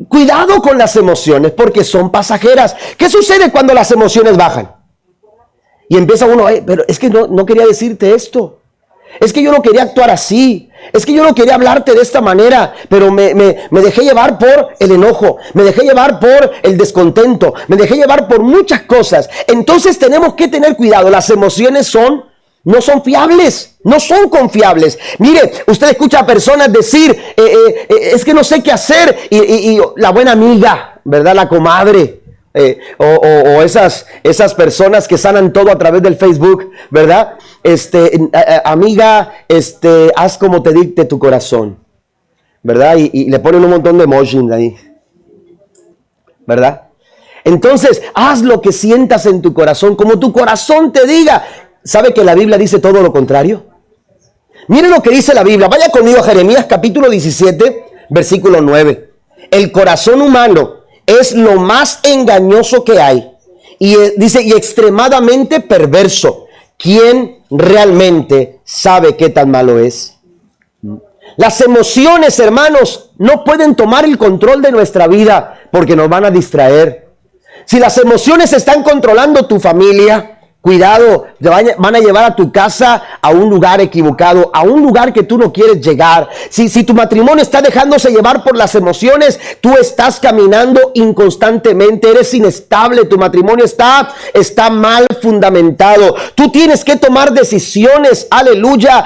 Speaker 1: cuidado con las emociones porque son pasajeras. ¿Qué sucede cuando las emociones bajan? Y empieza uno, pero es que no quería decirte esto. Es que yo no quería actuar así. Es que yo no quería hablarte de esta manera. Pero me dejé llevar por el enojo. Me dejé llevar por el descontento. Me dejé llevar por muchas cosas. Entonces tenemos que tener cuidado. Las emociones no son fiables. No son confiables. Mire, usted escucha a personas decir, es que no sé qué hacer. Y la buena amiga, ¿verdad? La comadre. O esas personas que sanan todo a través del Facebook, ¿verdad? Amiga, haz como te dicte tu corazón, ¿verdad? Y le ponen un montón de emojis ahí, ¿verdad? Entonces, haz lo que sientas en tu corazón, como tu corazón te diga. ¿Sabe que la Biblia dice todo lo contrario? Miren lo que dice la Biblia. Vaya conmigo a Jeremías capítulo 17, versículo 9. El corazón humano es lo más engañoso que hay. Y dice, y extremadamente perverso. ¿Quién realmente sabe qué tan malo es? Las emociones, hermanos, no pueden tomar el control de nuestra vida porque nos van a distraer. Si las emociones están controlando tu familia, cuidado, te van a llevar a tu casa a un lugar equivocado, a un lugar que tú no quieres llegar. Si tu matrimonio está dejándose llevar por las emociones, tú estás caminando inconstantemente, eres inestable, tu matrimonio está mal fundamentado. Tú tienes que tomar decisiones, aleluya,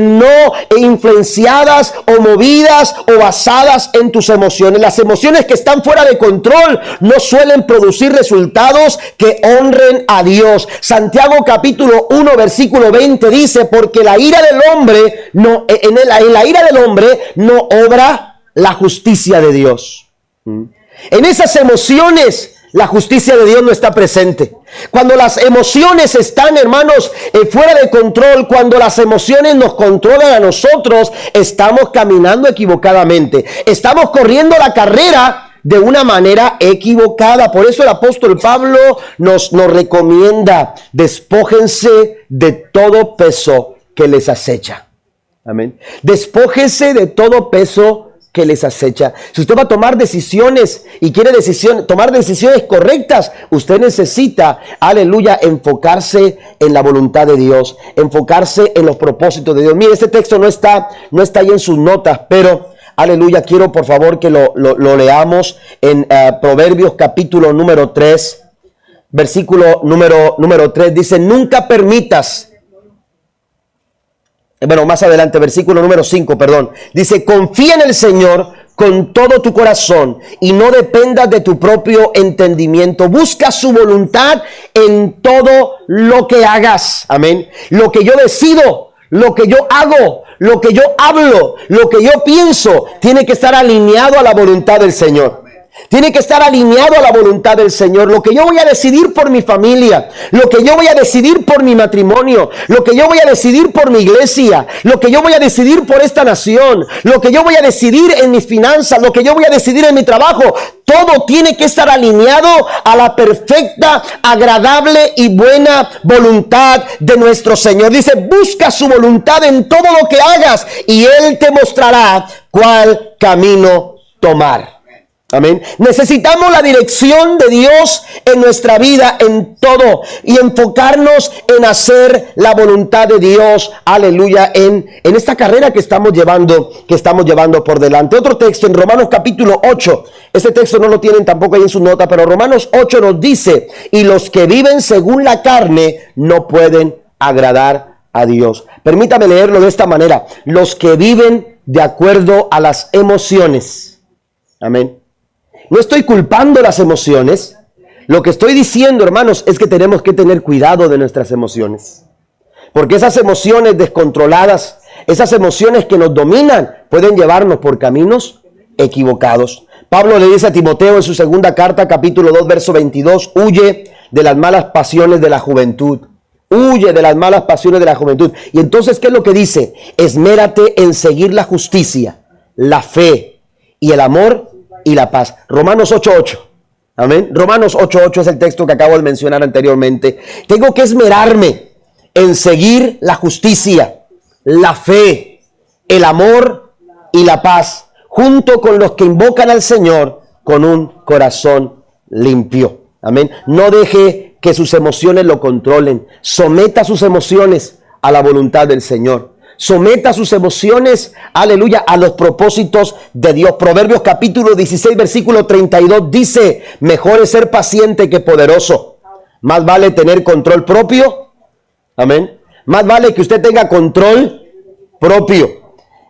Speaker 1: no influenciadas o movidas o basadas en tus emociones. Las emociones que están fuera de control no suelen producir resultados que honren a Dios. Santiago capítulo 1 versículo 20 dice, porque la ira del hombre en la ira del hombre no obra la justicia de Dios. En esas emociones la justicia de Dios no está presente. Cuando las emociones están, hermanos, fuera de control, cuando las emociones nos controlan a nosotros, estamos caminando equivocadamente. Estamos corriendo la carrera de una manera equivocada. Por eso el apóstol Pablo nos recomienda, despójense de todo peso que les acecha. Amén. Despójense de todo peso que les acecha. Si usted va a tomar decisiones y quiere tomar decisiones correctas, usted necesita, aleluya, enfocarse en la voluntad de Dios, enfocarse en los propósitos de Dios. Mire, este texto no está ahí en sus notas, pero aleluya, quiero por favor que lo leamos en Proverbios capítulo número 3, versículo número 3. Dice, nunca permitas, más adelante, versículo número 5, perdón. Dice, confía en el Señor con todo tu corazón y no dependas de tu propio entendimiento. Busca su voluntad en todo lo que hagas. Amén. Lo que yo decido, lo que yo hago, lo que yo hablo, lo que yo pienso, tiene que estar alineado a la voluntad del Señor. Tiene que estar alineado a la voluntad del Señor. Lo que yo voy a decidir por mi familia, lo que yo voy a decidir por mi matrimonio, lo que yo voy a decidir por mi iglesia, lo que yo voy a decidir por esta nación, lo que yo voy a decidir en mis finanzas, lo que yo voy a decidir en mi trabajo, todo tiene que estar alineado a la perfecta, agradable y buena voluntad de nuestro Señor. Dice, busca su voluntad en todo lo que hagas y Él te mostrará cuál camino tomar. Amén. Necesitamos la dirección de Dios en nuestra vida, en todo, y enfocarnos en hacer la voluntad de Dios, aleluya, en esta carrera que estamos llevando por delante. Otro texto en Romanos capítulo 8, este texto no lo tienen tampoco ahí en su nota, pero Romanos 8 nos dice, y los que viven según la carne no pueden agradar a Dios. Permítame leerlo de esta manera, los que viven de acuerdo a las emociones. Amén. No estoy culpando las emociones. Lo que estoy diciendo, hermanos, es que tenemos que tener cuidado de nuestras emociones. Porque esas emociones descontroladas, esas emociones que nos dominan, pueden llevarnos por caminos equivocados. Pablo le dice a Timoteo en su segunda carta, capítulo 2, verso 22, huye de las malas pasiones de la juventud. Huye de las malas pasiones de la juventud. Y entonces, ¿qué es lo que dice? Esmérate en seguir la justicia, la fe y el amor y la paz. Romanos 8:8. Amén. Romanos 8:8 es el texto que acabo de mencionar anteriormente. Tengo que esmerarme en seguir la justicia, la fe, el amor y la paz, junto con los que invocan al Señor con un corazón limpio. Amén. No deje que sus emociones lo controlen. Someta sus emociones a la voluntad del Señor. Someta sus emociones, aleluya, a los propósitos de Dios. Proverbios capítulo 16, versículo 32 dice, mejor es ser paciente que poderoso. Más vale tener control propio. Amén. Más vale que usted tenga control propio.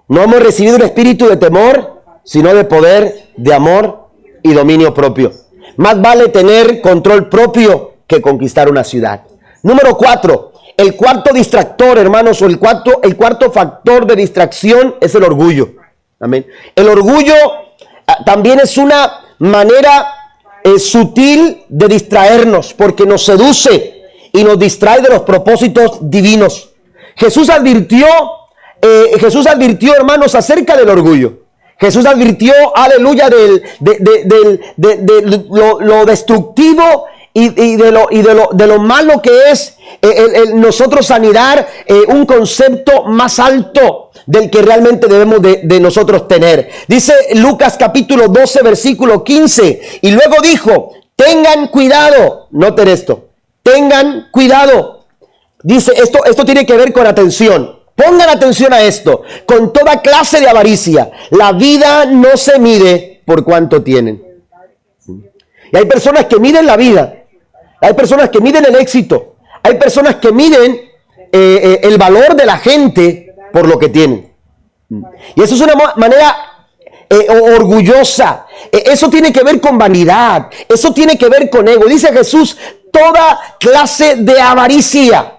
Speaker 1: No hemos recibido un espíritu de temor, sino de poder, de amor y dominio propio. Más vale tener control propio que conquistar una ciudad. Número 4. El cuarto distractor, hermanos, o el cuarto factor de distracción es el orgullo. Amén. El orgullo también es una manera sutil de distraernos, porque nos seduce y nos distrae de los propósitos divinos. Jesús advirtió, hermanos, acerca del orgullo. Jesús advirtió, aleluya, de lo destructivo y de lo malo que es nosotros anidar un concepto más alto del que realmente debemos de nosotros tener. Dice Lucas capítulo 12 versículo 15, y luego dijo, tengan cuidado, noten esto, tengan cuidado. Dice, esto tiene que ver con atención. Pongan atención a esto, con toda clase de avaricia. La vida no se mide por cuánto tienen. Y hay personas que miden la vida. Hay personas que miden el éxito. Hay personas que miden el valor de la gente por lo que tienen. Y eso es una manera orgullosa. Eso tiene que ver con vanidad. Eso tiene que ver con ego. Dice Jesús, toda clase de avaricia.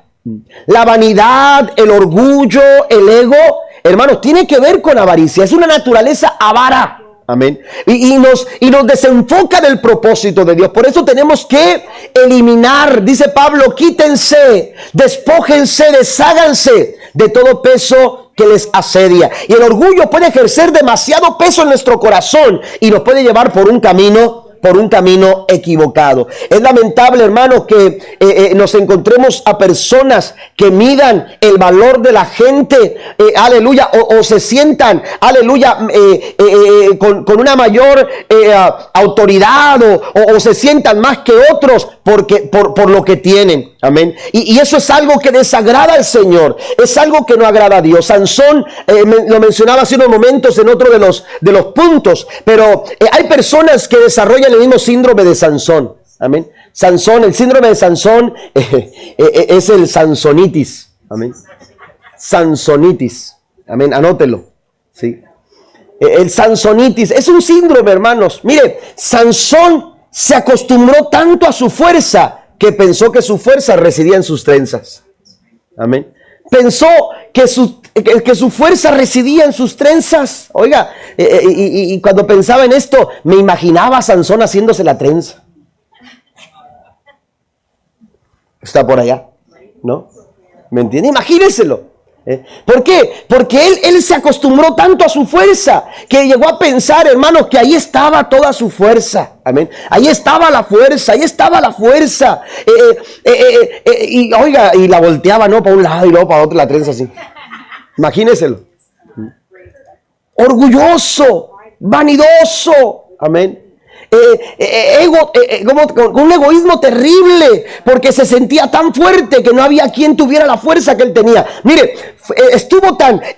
Speaker 1: La vanidad, el orgullo, el ego, hermanos, tiene que ver con avaricia. Es una naturaleza avara. Amén. Y nos desenfoca del propósito de Dios. Por eso tenemos que eliminar, dice Pablo, quítense, despójense, desháganse de todo peso que les asedia. Y el orgullo puede ejercer demasiado peso en nuestro corazón y nos puede llevar por un camino equivocado. Es lamentable, hermanos, que nos encontremos a personas que midan el valor de la gente, aleluya, o se sientan, aleluya, con una mayor autoridad o se sientan más que otros por lo que tienen. Amén. Y eso es algo que desagrada al Señor. Es algo que no agrada a Dios. Sansón, lo mencionaba hace unos momentos en otro de los puntos, pero hay personas que desarrollan el mismo síndrome de Sansón. Amén. Sansón, el síndrome de Sansón es el sansonitis. Amén. Sansonitis. Amén. Anótelo. Sí. El sansonitis es un síndrome, hermanos. Mire, Sansón se acostumbró tanto a su fuerza que pensó que su fuerza residía en sus trenzas. Amén. Pensó que que su fuerza residía en sus trenzas. Oiga, y cuando pensaba en esto, me imaginaba a Sansón haciéndose la trenza. Está por allá, ¿no? ¿Me entiende? Imagínenselo. ¿Por qué? Porque él se acostumbró tanto a su fuerza que llegó a pensar, hermanos, que ahí estaba toda su fuerza. Amén. Ahí estaba la fuerza, ahí estaba la fuerza. Y oiga, y la volteaba, ¿no? Para un lado y luego para otro, la trenza así. Imagínenselo. Orgulloso, vanidoso. Amén. Con un egoísmo terrible, porque se sentía tan fuerte que no había quien tuviera la fuerza que él tenía. Mire,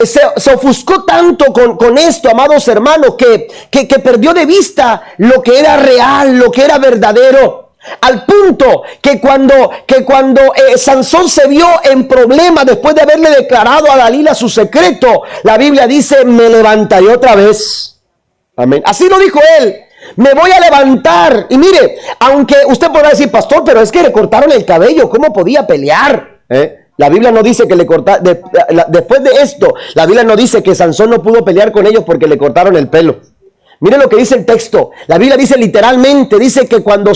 Speaker 1: se ofuscó tanto con esto, amados hermanos, que perdió de vista lo que era real, lo que era verdadero. Al punto que cuando Sansón se vio en problemas después de haberle declarado a Dalila su secreto, la Biblia dice: me levantaré otra vez. Amén. Así lo dijo él. Me voy a levantar. Y mire, aunque usted podrá decir, pastor, pero es que le cortaron el cabello, ¿cómo podía pelear? La Biblia no dice que le cortaron. Después de esto, la Biblia no dice que Sansón no pudo pelear con ellos porque le cortaron el pelo. Mire lo que dice el texto. La Biblia dice literalmente, dice que cuando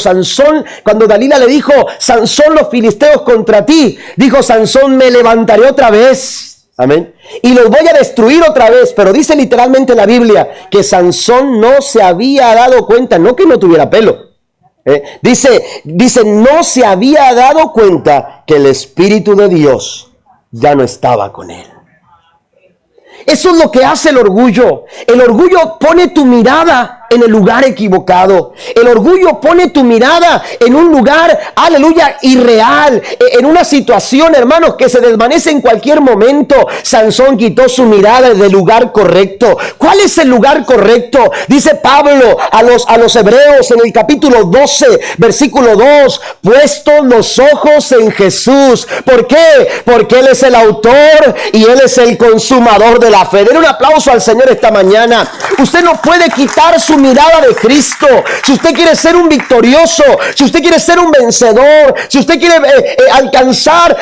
Speaker 1: Dalila le dijo: Sansón, los filisteos contra ti, dijo Sansón: me levantaré otra vez. Amén. Y los voy a destruir otra vez. Pero dice literalmente la Biblia que Sansón no se había dado cuenta, no que no tuviera pelo. Dice, no se había dado cuenta que el Espíritu de Dios ya no estaba con él. Eso es lo que hace el orgullo. El orgullo pone tu mirada en el lugar equivocado. El orgullo pone tu mirada en un lugar, aleluya, irreal, en una situación, hermanos, que se desvanece en cualquier momento. Sansón quitó su mirada del lugar correcto. ¿Cuál es el lugar correcto? Dice Pablo a los hebreos en el capítulo 12, versículo 2: puestos los ojos en Jesús. ¿Por qué? Porque Él es el autor y Él es el consumador de la fe. Den un aplauso al Señor esta mañana. Usted no puede quitar su mirada de Cristo. Si usted quiere ser un victorioso, si usted quiere ser un vencedor, si usted quiere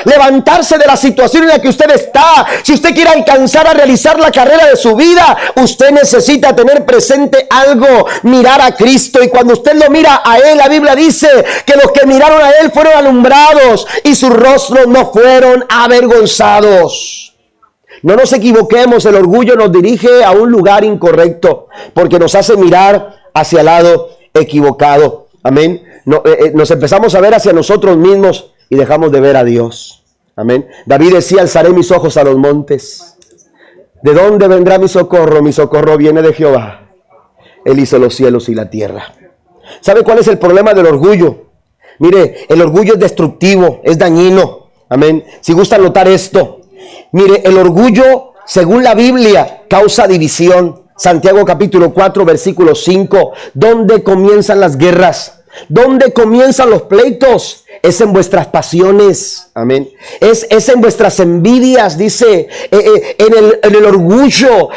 Speaker 1: levantarse de la situación en la que usted está, si usted quiere alcanzar a realizar la carrera de su vida, usted necesita tener presente algo: mirar a Cristo. Y cuando usted lo mira a Él, la Biblia dice que los que miraron a Él fueron alumbrados y sus rostros no fueron avergonzados. No nos equivoquemos, el orgullo nos dirige a un lugar incorrecto porque nos hace mirar hacia el lado equivocado. Amén. Nos empezamos a ver hacia nosotros mismos y dejamos de ver a Dios. Amén. David decía: alzaré mis ojos a los montes. ¿De dónde vendrá mi socorro? Mi socorro viene de Jehová. Él hizo los cielos y la tierra. ¿Sabe cuál es el problema del orgullo? Mire, el orgullo es destructivo, es dañino. Amén. Si gusta notar esto. Mire, el orgullo, según la Biblia, causa división. Santiago capítulo 4, versículo 5. ¿Dónde comienzan las guerras? ¿Dónde comienzan los pleitos? Es en vuestras pasiones. Amén. Es en vuestras envidias, dice, en el orgullo.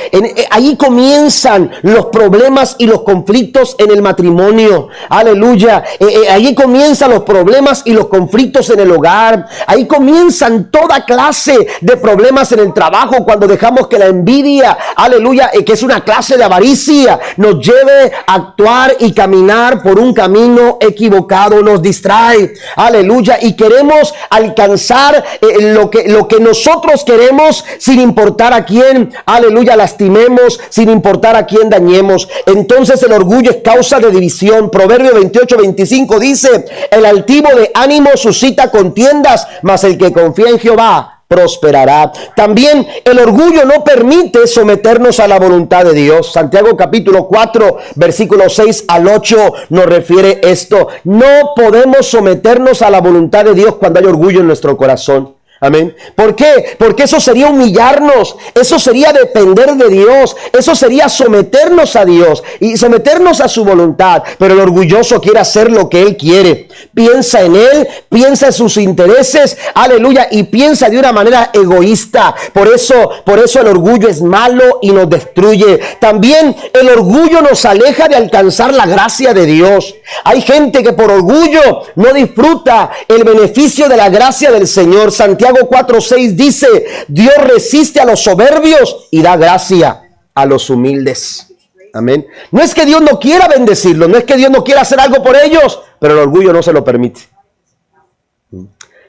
Speaker 1: Ahí comienzan los problemas y los conflictos en el matrimonio. Aleluya. Ahí comienzan los problemas y los conflictos en el hogar. Ahí comienzan toda clase de problemas en el trabajo, cuando dejamos que la envidia, aleluya, que es una clase de avaricia, nos lleve a actuar y caminar por un camino equivocado, nos distrae. Aleluya. Y queremos alcanzar lo que nosotros queremos, sin importar a quién, aleluya, lastimemos, sin importar a quién dañemos. Entonces el orgullo es causa de división. Proverbio 28:25 dice: el altivo de ánimo suscita contiendas, mas el que confía en Jehová prosperará. También el orgullo no permite someternos a la voluntad de Dios. Santiago capítulo 4, versículo 6 al 8 nos refiere esto. No podemos someternos a la voluntad de Dios cuando hay orgullo en nuestro corazón. Amén. ¿Por qué? Porque eso sería humillarnos, eso sería depender de Dios, eso sería someternos a Dios y someternos a su voluntad. Pero el orgulloso quiere hacer lo que él quiere, piensa en él, piensa en sus intereses, aleluya, y piensa de una manera egoísta. Por eso el orgullo es malo y nos destruye. También el orgullo nos aleja de alcanzar la gracia de Dios. Hay gente que por orgullo no disfruta el beneficio de la gracia del Señor. Santiago Santiago 4:6 dice, Dios resiste a los soberbios y da gracia a los humildes. Amén. No es que Dios no quiera bendecirlos, no es que Dios no quiera hacer algo por ellos, pero el orgullo no se lo permite.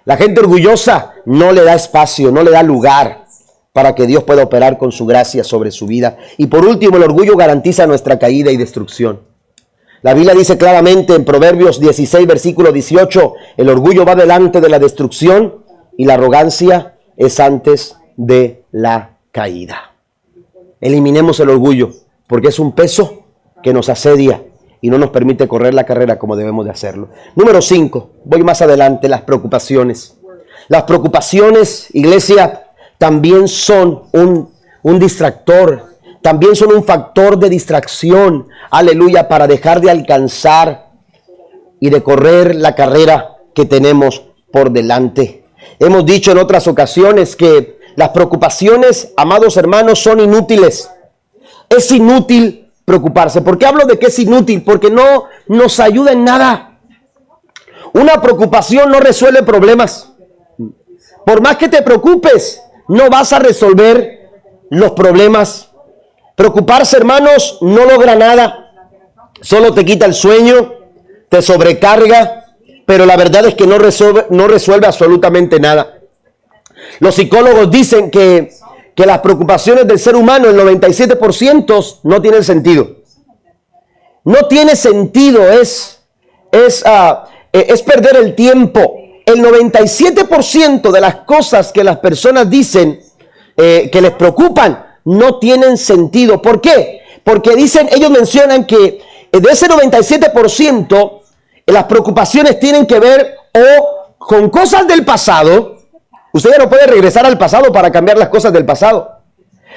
Speaker 1: La gente orgullosa no le da espacio, no le da lugar para que Dios pueda operar con su gracia sobre su vida. Y por último, el orgullo garantiza nuestra caída y destrucción. La Biblia dice claramente en Proverbios 16, versículo 18, el orgullo va delante de la destrucción y la arrogancia es antes de la caída. Eliminemos el orgullo, porque es un peso que nos asedia y no nos permite correr la carrera como debemos de hacerlo. Número 5, voy más adelante, las preocupaciones. Las preocupaciones, iglesia, también son un distractor, también son un factor de distracción, aleluya, para dejar de alcanzar y de correr la carrera que tenemos por delante. Hemos dicho en otras ocasiones que las preocupaciones, amados hermanos, son inútiles. Es inútil preocuparse. ¿Por qué hablo de que es inútil? Porque no nos ayuda en nada. Una preocupación no resuelve problemas. Por más que te preocupes, no vas a resolver los problemas. Preocuparse, hermanos, no logra nada. Solo te quita el sueño, te sobrecarga, pero la verdad es que no resuelve absolutamente nada. Los psicólogos dicen que las preocupaciones del ser humano, el 97%, no tienen sentido. No tiene sentido, es perder el tiempo. El 97% de las cosas que las personas dicen que les preocupan no tienen sentido. ¿Por qué? Porque ellos mencionan que de ese 97%, las preocupaciones tienen que ver o con cosas del pasado. Usted ya no puede regresar al pasado para cambiar las cosas del pasado.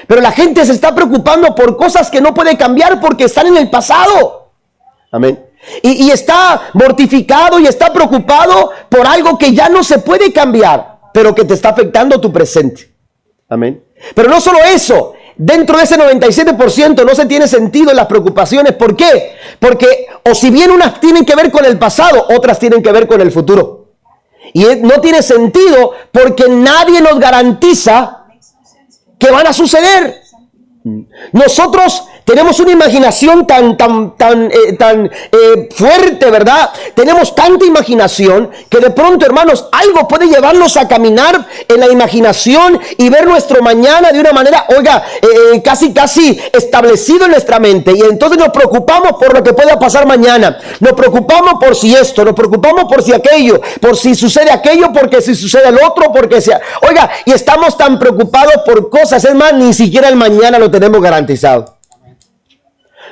Speaker 1: Pero la gente se está preocupando por cosas que no puede cambiar porque están en el pasado. Amén. Y está mortificado y está preocupado por algo que ya no se puede cambiar, pero que te está afectando tu presente. Amén. Pero no solo eso, dentro de ese 97% no se tiene sentido en las preocupaciones. ¿Por qué? Porque o si bien unas tienen que ver con el pasado, otras tienen que ver con el futuro. Y no tiene sentido porque nadie nos garantiza que van a suceder. Nosotros tenemos una imaginación tan fuerte, ¿verdad? Tenemos tanta imaginación que de pronto, hermanos, algo puede llevarnos a caminar en la imaginación y ver nuestro mañana de una manera, casi establecido en nuestra mente. Y entonces nos preocupamos por lo que pueda pasar mañana. Nos preocupamos por si esto, nos preocupamos por si aquello, por si sucede aquello, porque si sucede el otro, porque sea. Y estamos tan preocupados por cosas, es más, ni siquiera el mañana lo tenemos garantizado.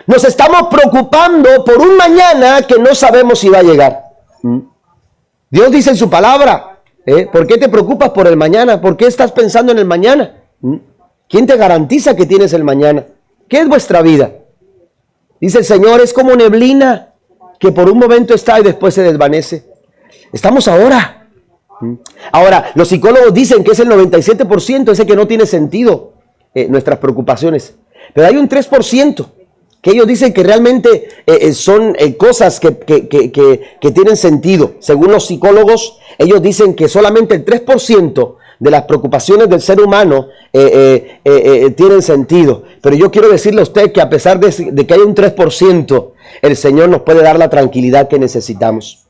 Speaker 1: Nos estamos preocupando por un mañana que no sabemos si va a llegar. Dios dice en su palabra, ¿por qué te preocupas por el mañana? ¿Por qué estás pensando en el mañana? ¿Quién te garantiza que tienes el mañana? ¿Qué es vuestra vida? Dice el Señor, es como neblina que por un momento está y después se desvanece. Estamos ahora. Ahora, los psicólogos dicen que es el 97% ese que no tiene sentido, nuestras preocupaciones. Pero hay un 3% que ellos dicen que realmente son cosas que tienen sentido. Según los psicólogos, ellos dicen que solamente el 3% de las preocupaciones del ser humano tienen sentido. Pero yo quiero decirle a usted que a pesar de que hay un 3%, el Señor nos puede dar la tranquilidad que necesitamos.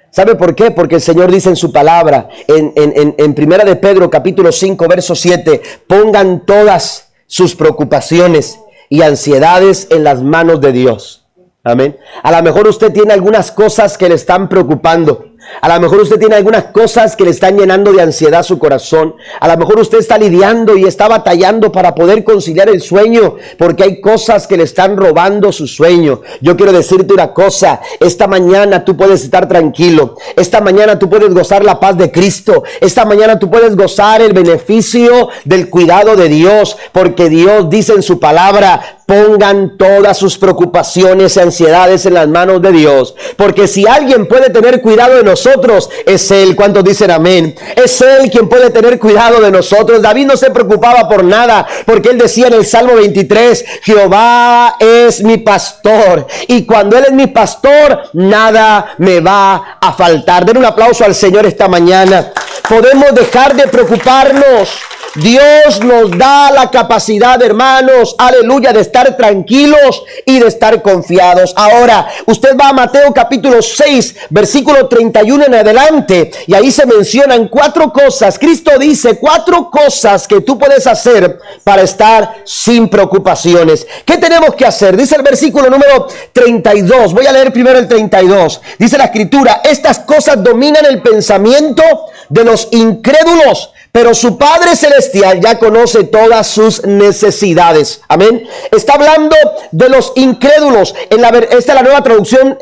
Speaker 1: ¿Sabe por qué? Porque el Señor dice en su palabra, en Primera de Pedro, capítulo 5, verso 7, pongan todas sus preocupaciones y ansiedades en las manos de Dios. Amén. A lo mejor usted tiene algunas cosas que le están preocupando. A lo mejor usted tiene algunas cosas que le están llenando de ansiedad su corazón. A lo mejor usted está lidiando y está batallando para poder conciliar el sueño, porque hay cosas que le están robando su sueño. Yo quiero decirte una cosa, esta mañana tú puedes estar tranquilo. Esta mañana tú puedes gozar la paz de Cristo. Esta mañana tú puedes gozar el beneficio del cuidado de Dios, porque Dios dice en su palabra, pongan todas sus preocupaciones y ansiedades en las manos de Dios, porque si alguien puede tener cuidado de nosotros, es Él. ¿Cuántos dicen amén? Es Él quien puede tener cuidado de nosotros. David no se preocupaba por nada, porque él decía en el Salmo 23, Jehová es mi pastor, y cuando Él es mi pastor, nada me va a faltar. Den un aplauso al Señor esta mañana, podemos dejar de preocuparnos. Dios nos da la capacidad, hermanos, aleluya, de estar tranquilos y de estar confiados. Ahora, usted va a Mateo capítulo 6, versículo 31 en adelante, y ahí se mencionan 4 cosas. Cristo dice 4 cosas que tú puedes hacer para estar sin preocupaciones. ¿Qué tenemos que hacer? Dice el versículo número 32. Voy a leer primero el 32. Dice la Escritura: estas cosas dominan el pensamiento de los incrédulos, pero su Padre Celestial ya conoce todas sus necesidades. Amén. Está hablando de los incrédulos. Esta es la nueva traducción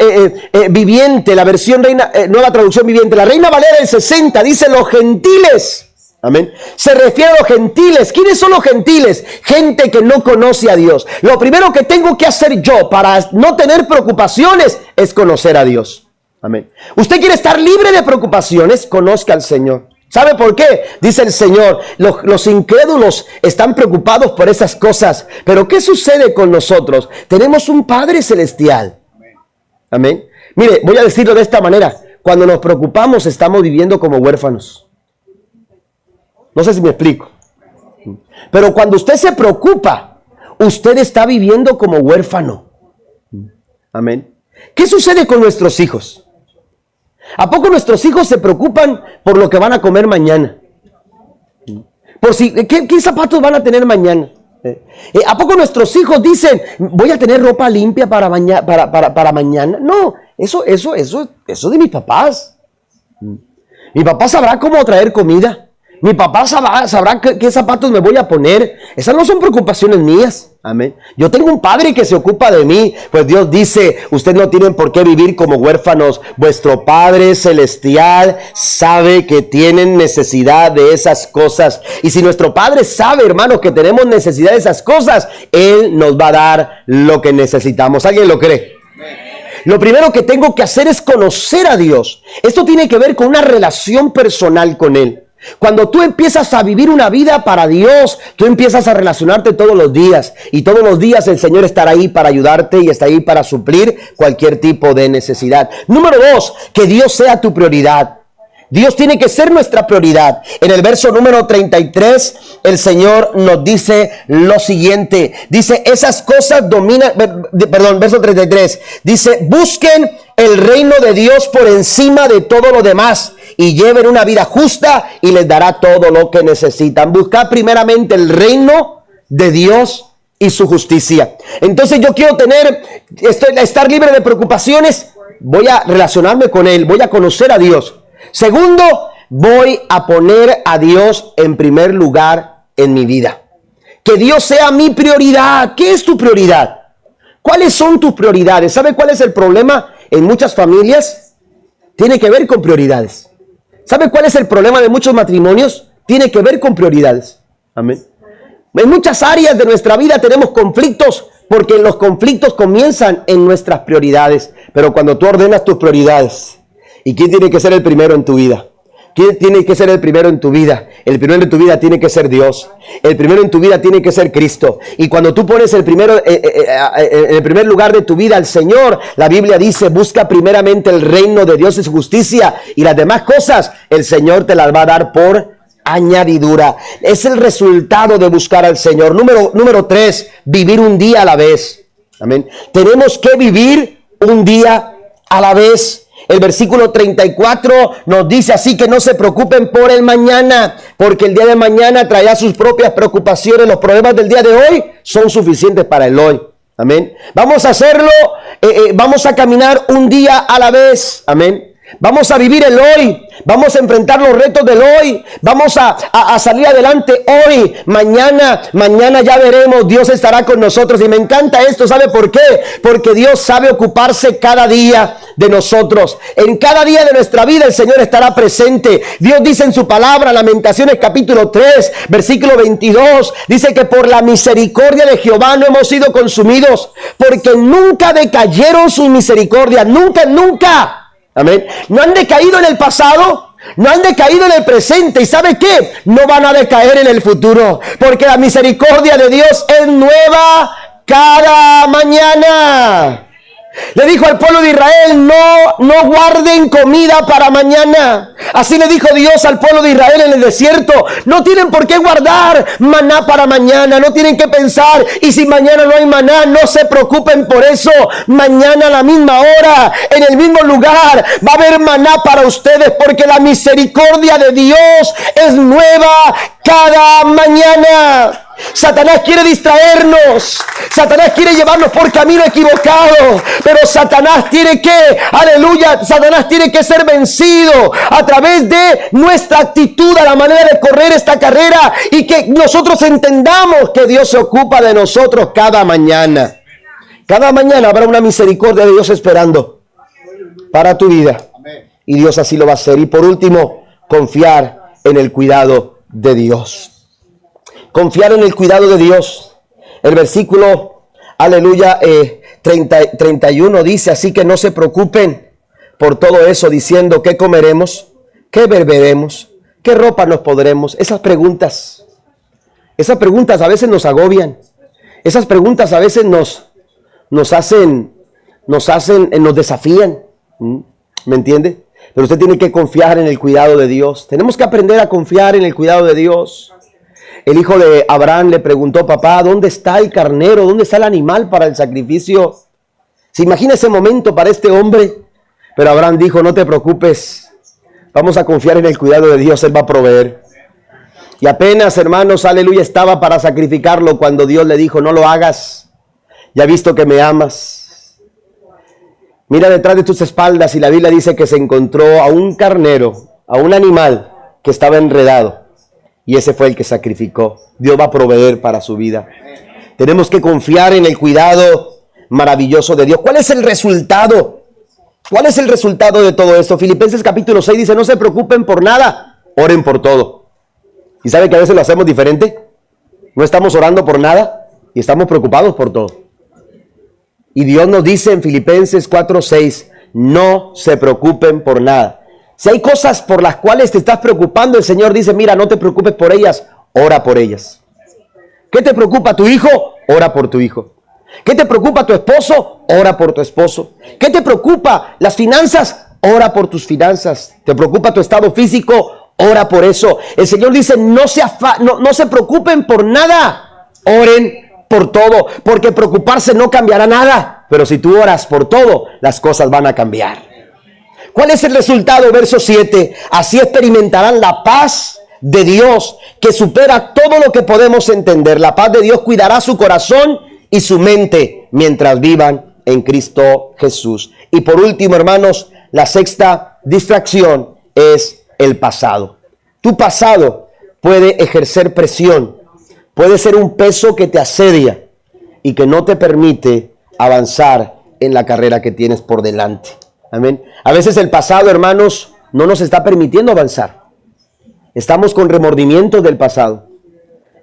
Speaker 1: viviente, la versión nueva traducción viviente. La Reina Valera del 60 dice los gentiles. Amén. Se refiere a los gentiles. ¿Quiénes son los gentiles? Gente que no conoce a Dios. Lo primero que tengo que hacer yo para no tener preocupaciones es conocer a Dios. Amén. Usted quiere estar libre de preocupaciones, conozca al Señor. ¿Sabe por qué? Dice el Señor, los incrédulos están preocupados por esas cosas. Pero ¿qué sucede con nosotros? Tenemos un Padre Celestial. Amén. Mire, voy a decirlo de esta manera. Cuando nos preocupamos, estamos viviendo como huérfanos. No sé si me explico. Pero cuando usted se preocupa, usted está viviendo como huérfano. Amén. ¿Qué sucede con nuestros hijos? ¿A poco nuestros hijos se preocupan por lo que van a comer mañana? Por si, ¿qué zapatos van a tener mañana? ¿A poco nuestros hijos dicen, voy a tener ropa limpia para mañana? No, eso de mis papás. Mi papá sabrá cómo traer comida. Mi papá sabrá qué zapatos me voy a poner. Esas no son preocupaciones mías. Amén. Yo tengo un Padre que se ocupa de mí. Pues Dios dice, ustedes no tienen por qué vivir como huérfanos. Vuestro Padre Celestial sabe que tienen necesidad de esas cosas. Y si nuestro Padre sabe, hermanos, que tenemos necesidad de esas cosas, Él nos va a dar lo que necesitamos. ¿Alguien lo cree? Lo primero que tengo que hacer es conocer a Dios. Esto tiene que ver con una relación personal con Él. Cuando tú empiezas a vivir una vida para Dios, tú empiezas a relacionarte todos los días. Y todos los días el Señor estará ahí para ayudarte y está ahí para suplir cualquier tipo de necesidad. Número 2, que Dios sea tu prioridad. Dios tiene que ser nuestra prioridad. En el verso número 33, el Señor nos dice lo siguiente. Dice, esas cosas dominan, verso 33. Dice, busquen el reino de Dios por encima de todo lo demás y lleven una vida justa y les dará todo lo que necesitan. Buscar primeramente el reino de Dios y su justicia. Entonces yo quiero estar libre de preocupaciones. Voy a relacionarme con Él, voy a conocer a Dios. Segundo, voy a poner a Dios en primer lugar en mi vida. Que Dios sea mi prioridad. ¿Qué es tu prioridad? ¿Cuáles son tus prioridades? ¿Sabe cuál es el problema en muchas familias? Tiene que ver con prioridades. ¿Sabe cuál es el problema de muchos matrimonios? Tiene que ver con prioridades. Amén. En muchas áreas de nuestra vida tenemos conflictos porque los conflictos comienzan en nuestras prioridades. Pero cuando tú ordenas tus prioridades, ¿y quién tiene que ser el primero en tu vida? ¿Quién tiene que ser el primero en tu vida? El primero en tu vida tiene que ser Dios. El primero en tu vida tiene que ser Cristo. Y cuando tú pones en el primer lugar de tu vida al Señor, la Biblia dice, busca primeramente el reino de Dios y su justicia, y las demás cosas el Señor te las va a dar por añadidura. Es el resultado de buscar al Señor. Número 3, vivir un día a la vez. Amén. Tenemos que vivir un día a la vez. El versículo 34 nos dice así, que no se preocupen por el mañana, porque el día de mañana traerá sus propias preocupaciones. Los problemas del día de hoy son suficientes para el hoy. Amén. Vamos a hacerlo, vamos a caminar un día a la vez. Amén. Vamos a vivir el hoy, vamos a enfrentar los retos del hoy, vamos a salir adelante hoy. Mañana ya veremos, Dios estará con nosotros. Y me encanta esto, ¿sabe por qué? Porque Dios sabe ocuparse cada día de nosotros. En cada día de nuestra vida el Señor estará presente. Dios dice en su palabra, Lamentaciones capítulo 3, versículo 22, dice que por la misericordia de Jehová no hemos sido consumidos, porque nunca decayeron sus misericordias, nunca. Amén. No han decaído en el pasado, no han decaído en el presente. ¿Y sabe qué? No van a decaer en el futuro, porque la misericordia de Dios es nueva cada mañana. Le dijo al pueblo de Israel, no guarden comida para mañana. Así le dijo Dios al pueblo de Israel en el desierto. No tienen por qué guardar maná para mañana. No tienen que pensar, y si mañana no hay maná, no se preocupen por eso. Mañana a la misma hora, en el mismo lugar, va a haber maná para ustedes, porque la misericordia de Dios es nueva cada mañana. Satanás quiere distraernos, Satanás quiere llevarnos por camino equivocado, pero Satanás tiene que, aleluya, Satanás tiene que ser vencido a través de nuestra actitud, a la manera de correr esta carrera, y que nosotros entendamos que Dios se ocupa de nosotros cada mañana. Cada mañana habrá una misericordia de Dios esperando para tu vida, y Dios así lo va a hacer. Y por último, confiar en el cuidado de Dios. Confiar en el cuidado de Dios. El versículo, aleluya, 31 dice, así que no se preocupen por todo eso, diciendo, ¿qué comeremos? ¿Qué beberemos? ¿Qué ropa nos pondremos? Esas preguntas a veces nos agobian. Esas preguntas a veces nos desafían. ¿Me entiende? Pero usted tiene que confiar en el cuidado de Dios. Tenemos que aprender a confiar en el cuidado de Dios. El hijo de Abraham le preguntó, papá, ¿dónde está el carnero? ¿Dónde está el animal para el sacrificio? ¿Se imagina ese momento para este hombre? Pero Abraham dijo, no te preocupes, vamos a confiar en el cuidado de Dios, Él va a proveer. Y apenas, hermanos, aleluya, estaba para sacrificarlo cuando Dios le dijo, no lo hagas, ya he visto que me amas. Mira detrás de tus espaldas, y la Biblia dice que se encontró a un carnero, a un animal que estaba enredado. Y ese fue el que sacrificó. Dios va a proveer para su vida. Tenemos que confiar en el cuidado maravilloso de Dios. ¿Cuál es el resultado? ¿Cuál es el resultado de todo esto? Filipenses capítulo 6 dice, no se preocupen por nada, oren por todo. ¿Y sabe que a veces lo hacemos diferente? No estamos orando por nada y estamos preocupados por todo. Y Dios nos dice en Filipenses 4:6, no se preocupen por nada. Si hay cosas por las cuales te estás preocupando, el Señor dice, mira, no te preocupes por ellas, ora por ellas. ¿Qué te preocupa tu hijo? Ora por tu hijo. ¿Qué te preocupa tu esposo? Ora por tu esposo. ¿Qué te preocupa las finanzas? Ora por tus finanzas. ¿Te preocupa tu estado físico? Ora por eso. El Señor dice, no se preocupen por nada, oren por todo, porque preocuparse no cambiará nada, pero si tú oras por todo, las cosas van a cambiar. ¿Cuál es el resultado? Verso 7. Así experimentarán la paz de Dios que supera todo lo que podemos entender. La paz de Dios cuidará su corazón y su mente mientras vivan en Cristo Jesús. Y por último, hermanos, la sexta distracción es el pasado. Tu pasado puede ejercer presión, puede ser un peso que te asedia y que no te permite avanzar en la carrera que tienes por delante. Amén. A veces el pasado, hermanos, no nos está permitiendo avanzar. Estamos con remordimientos del pasado.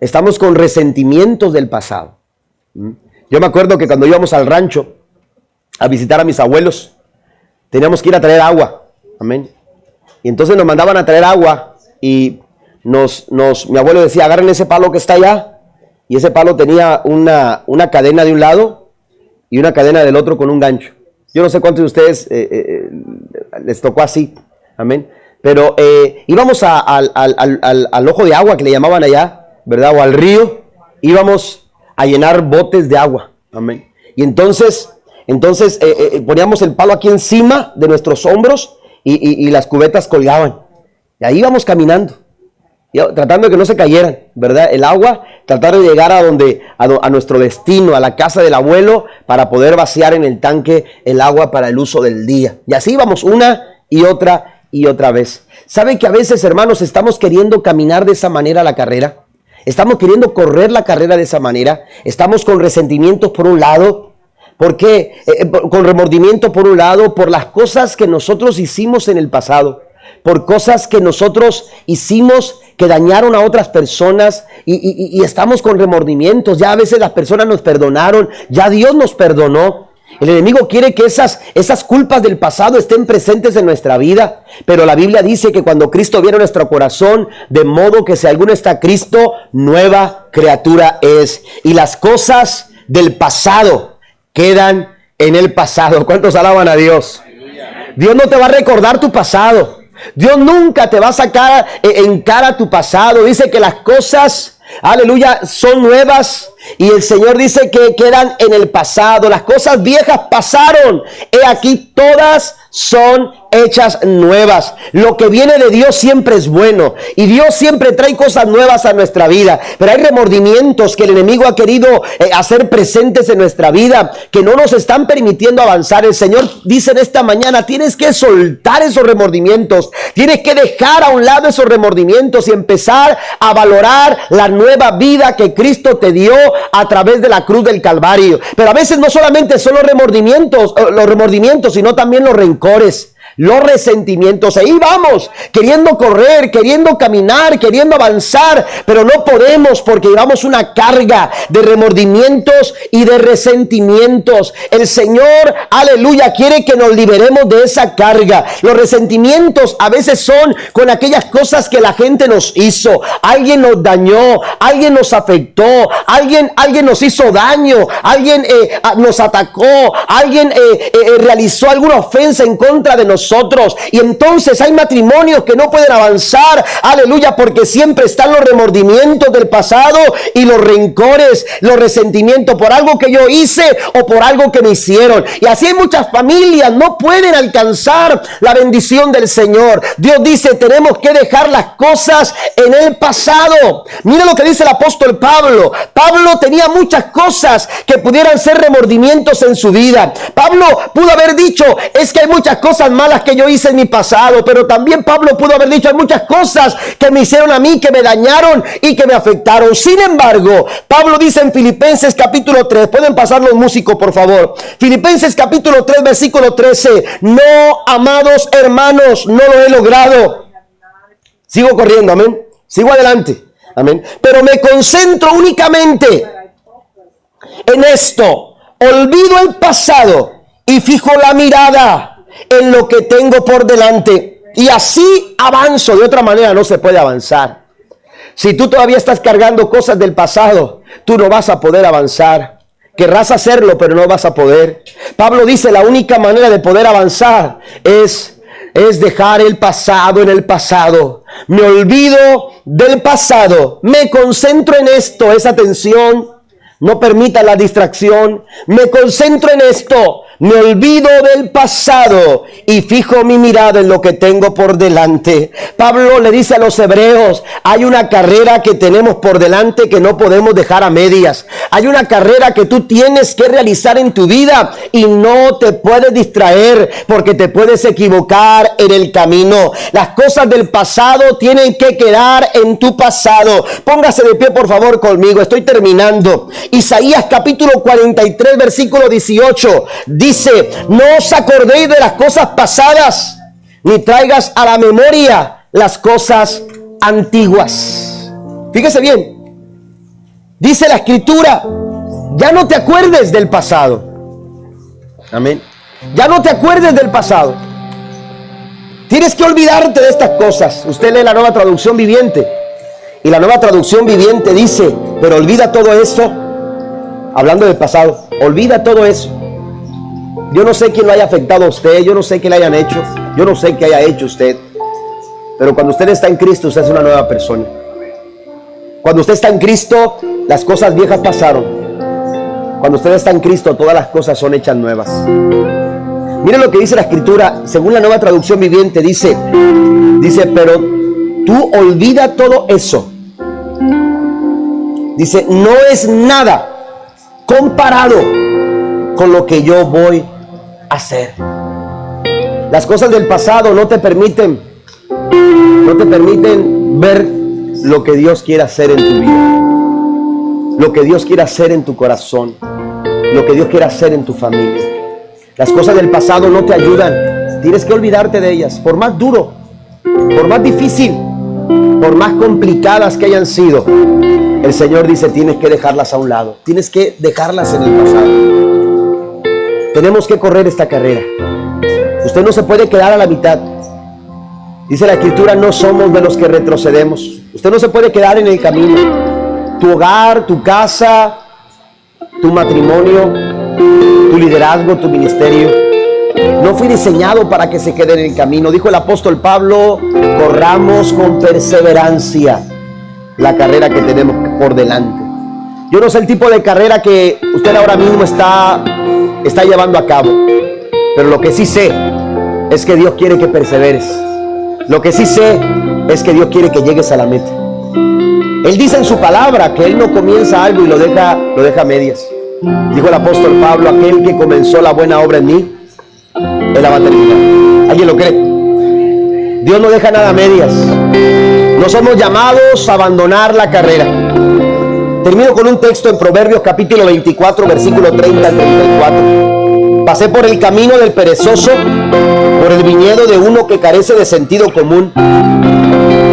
Speaker 1: Estamos con resentimientos del pasado. Yo me acuerdo que cuando íbamos al rancho a visitar a mis abuelos, teníamos que ir a traer agua. Amén. Y entonces nos mandaban a traer agua y mi abuelo decía, agarren ese palo que está allá. Y ese palo tenía una cadena de un lado y una cadena del otro con un gancho. Yo no sé cuántos de ustedes les tocó así, amén. Pero íbamos al ojo de agua que le llamaban allá, ¿verdad? O al río, íbamos a llenar botes de agua, amén. Y entonces poníamos el palo aquí encima de nuestros hombros y las cubetas colgaban. Y ahí íbamos caminando, tratando de que no se cayeran, ¿verdad? El agua, tratar de llegar a nuestro destino, a la casa del abuelo, para poder vaciar en el tanque el agua para el uso del día. Y así íbamos una y otra vez. ¿Saben que a veces, hermanos, estamos queriendo caminar de esa manera la carrera? Estamos queriendo correr la carrera de esa manera. Estamos con resentimientos por un lado. ¿Por qué? Con remordimiento por un lado, por las cosas que nosotros hicimos en el pasado. Por cosas que nosotros hicimos que dañaron a otras personas y estamos con remordimientos. Ya a veces las personas nos perdonaron, ya Dios nos perdonó. El enemigo quiere que esas culpas del pasado estén presentes en nuestra vida, pero la Biblia dice que cuando Cristo viene a nuestro corazón, de modo que si alguno está Cristo, nueva criatura es. Y las cosas del pasado quedan en el pasado. ¿Cuántos alaban a Dios? Dios no te va a recordar tu pasado. Dios nunca te va a sacar en cara tu pasado. Dice que las cosas, aleluya, son nuevas. Y el Señor dice que quedan en el pasado. Las cosas viejas pasaron. He aquí todas son hechas nuevas. Lo que viene de Dios siempre es bueno. Y Dios siempre trae cosas nuevas a nuestra vida. Pero hay remordimientos que el enemigo ha querido hacer presentes en nuestra vida, que no nos están permitiendo avanzar. El Señor dice en esta mañana, tienes que soltar esos remordimientos. Tienes que dejar a un lado esos remordimientos y empezar a valorar la nueva vida que Cristo te dio a través de la cruz del Calvario. Pero a veces no solamente son los remordimientos, sino también los rencores, los resentimientos. Ahí vamos, queriendo correr, queriendo caminar, queriendo avanzar, pero no podemos porque llevamos una carga de remordimientos y de resentimientos. El Señor, aleluya, quiere que nos liberemos de esa carga. Los resentimientos a veces son con aquellas cosas que la gente nos hizo. Alguien nos dañó, alguien nos afectó, alguien nos hizo daño, alguien nos atacó, alguien realizó alguna ofensa en contra de nosotros. Y entonces hay matrimonios que no pueden avanzar, aleluya, porque siempre están los remordimientos del pasado y los rencores, los resentimientos por algo que yo hice o por algo que me hicieron. Y así hay muchas familias, no pueden alcanzar la bendición del Señor. Dios dice, tenemos que dejar las cosas en el pasado. Mira lo que dice el apóstol Pablo. Pablo tenía muchas cosas que pudieran ser remordimientos en su vida. Pablo pudo haber dicho, es que hay muchas cosas malas que yo hice en mi pasado, pero también Pablo pudo haber dicho, hay muchas cosas que me hicieron a mí, que me dañaron y que me afectaron. Sin embargo, Pablo dice en Filipenses capítulo 3, pueden pasar los músicos por favor, Filipenses capítulo 3 versículo 13, no, amados hermanos, no lo he logrado. Sigo corriendo, amén, sigo adelante, amén, pero me concentro únicamente en esto, olvido el pasado y fijo la mirada en lo que tengo por delante, y así avanzo. De otra manera no se puede avanzar. Si tú todavía estás cargando cosas del pasado, tú no vas a poder avanzar. Querrás hacerlo, pero no vas a poder. Pablo dice, la única manera de poder avanzar es dejar el pasado en el pasado. Me olvido del pasado, me concentro en esto, esa atención. No permita la distracción. Me concentro en esto. Me olvido del pasado y fijo mi mirada en lo que tengo por delante. Pablo le dice a los hebreos, hay una carrera que tenemos por delante que no podemos dejar a medias. Hay una carrera que tú tienes que realizar en tu vida y no te puedes distraer porque te puedes equivocar en el camino. Las cosas del pasado tienen que quedar en tu pasado. Póngase de pie por favor conmigo, estoy terminando. Isaías capítulo 43 versículo 18 dice, no os acordéis de las cosas pasadas, ni traigas a la memoria las cosas antiguas. Fíjese bien, dice la escritura, ya no te acuerdes del pasado. Amén. Ya no te acuerdes del pasado. Tienes que olvidarte de estas cosas. Usted lee la Nueva Traducción Viviente y la Nueva Traducción Viviente dice, pero olvida todo eso. Hablando del pasado, olvida todo eso. Yo no sé quién lo haya afectado a usted, yo no sé qué le hayan hecho, yo no sé qué haya hecho usted, pero cuando usted está en Cristo, usted es una nueva persona. Cuando usted está en Cristo, las cosas viejas pasaron. Cuando usted está en Cristo, todas las cosas son hechas nuevas. Mire lo que dice la Escritura, según la Nueva Traducción Viviente, dice, pero tú olvida todo eso. Dice, no es nada comparado con lo que yo voy a hacer. Las cosas del pasado no te permiten ver lo que Dios quiere hacer en tu vida, lo que Dios quiere hacer en tu corazón, lo que Dios quiere hacer en tu familia. Las cosas del pasado no te ayudan. Tienes que olvidarte de ellas, por más duro, por más difícil, por más complicadas que hayan sido. El Señor dice, tienes que dejarlas a un lado. Tienes que dejarlas en el pasado. Tenemos que correr esta carrera. Usted no se puede quedar a la mitad. Dice la Escritura, no somos de los que retrocedemos. Usted no se puede quedar en el camino. Tu hogar, tu casa, tu matrimonio, tu liderazgo, tu ministerio. No fui diseñado para que se quede en el camino. Dijo el apóstol Pablo, corramos con perseverancia la carrera que tenemos por delante. Yo no sé el tipo de carrera que usted ahora mismo está llevando a cabo, pero lo que sí sé es que Dios quiere que perseveres. Lo que sí sé es que Dios quiere que llegues a la meta. Él dice en su palabra que Él no comienza algo y lo deja a medias. Dijo el apóstol Pablo, aquel que comenzó la buena obra en mí, Él la va a terminar. ¿Alguien lo cree? Dios no deja nada a medias. No somos llamados a abandonar la carrera. Termino con un texto en Proverbios capítulo 24, versículo 30 al 34. Pasé por el camino del perezoso, por el viñedo de uno que carece de sentido común.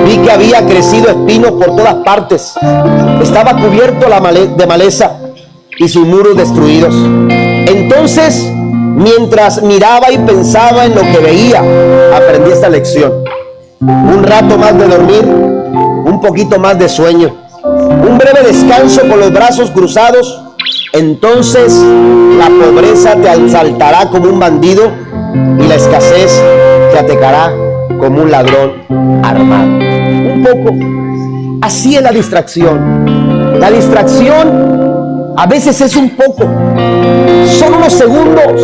Speaker 1: Vi que había crecido espinos por todas partes. Estaba cubierto de maleza y sus muros destruidos. Entonces, mientras miraba y pensaba en lo que veía, aprendí esta lección. Un rato más de dormir, un poquito más de sueño, un breve descanso con los brazos cruzados. Entonces la pobreza te asaltará como un bandido y la escasez te atacará como un ladrón armado. Un poco así es la distracción. La distracción a veces es un poco, son unos segundos,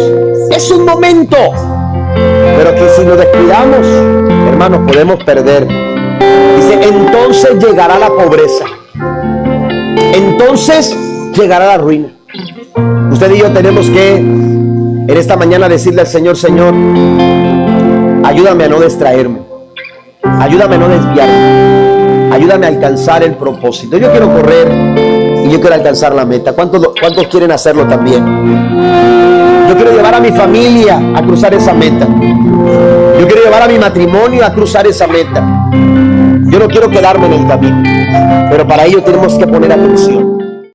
Speaker 1: es un momento, pero que si nos descuidamos, hermanos, podemos perder. Dice, entonces llegará la pobreza, entonces llegará la ruina. Usted y yo tenemos que en esta mañana decirle al Señor, Señor, ayúdame a no distraerme, ayúdame a no desviarme, ayúdame a alcanzar el propósito. Yo quiero correr y yo quiero alcanzar la meta. ¿Cuántos quieren hacerlo también? Yo quiero llevar a mi familia a cruzar esa meta. Yo quiero llevar a mi matrimonio a cruzar esa meta. Yo no quiero quedarme en el camino, pero para ello tenemos que poner atención.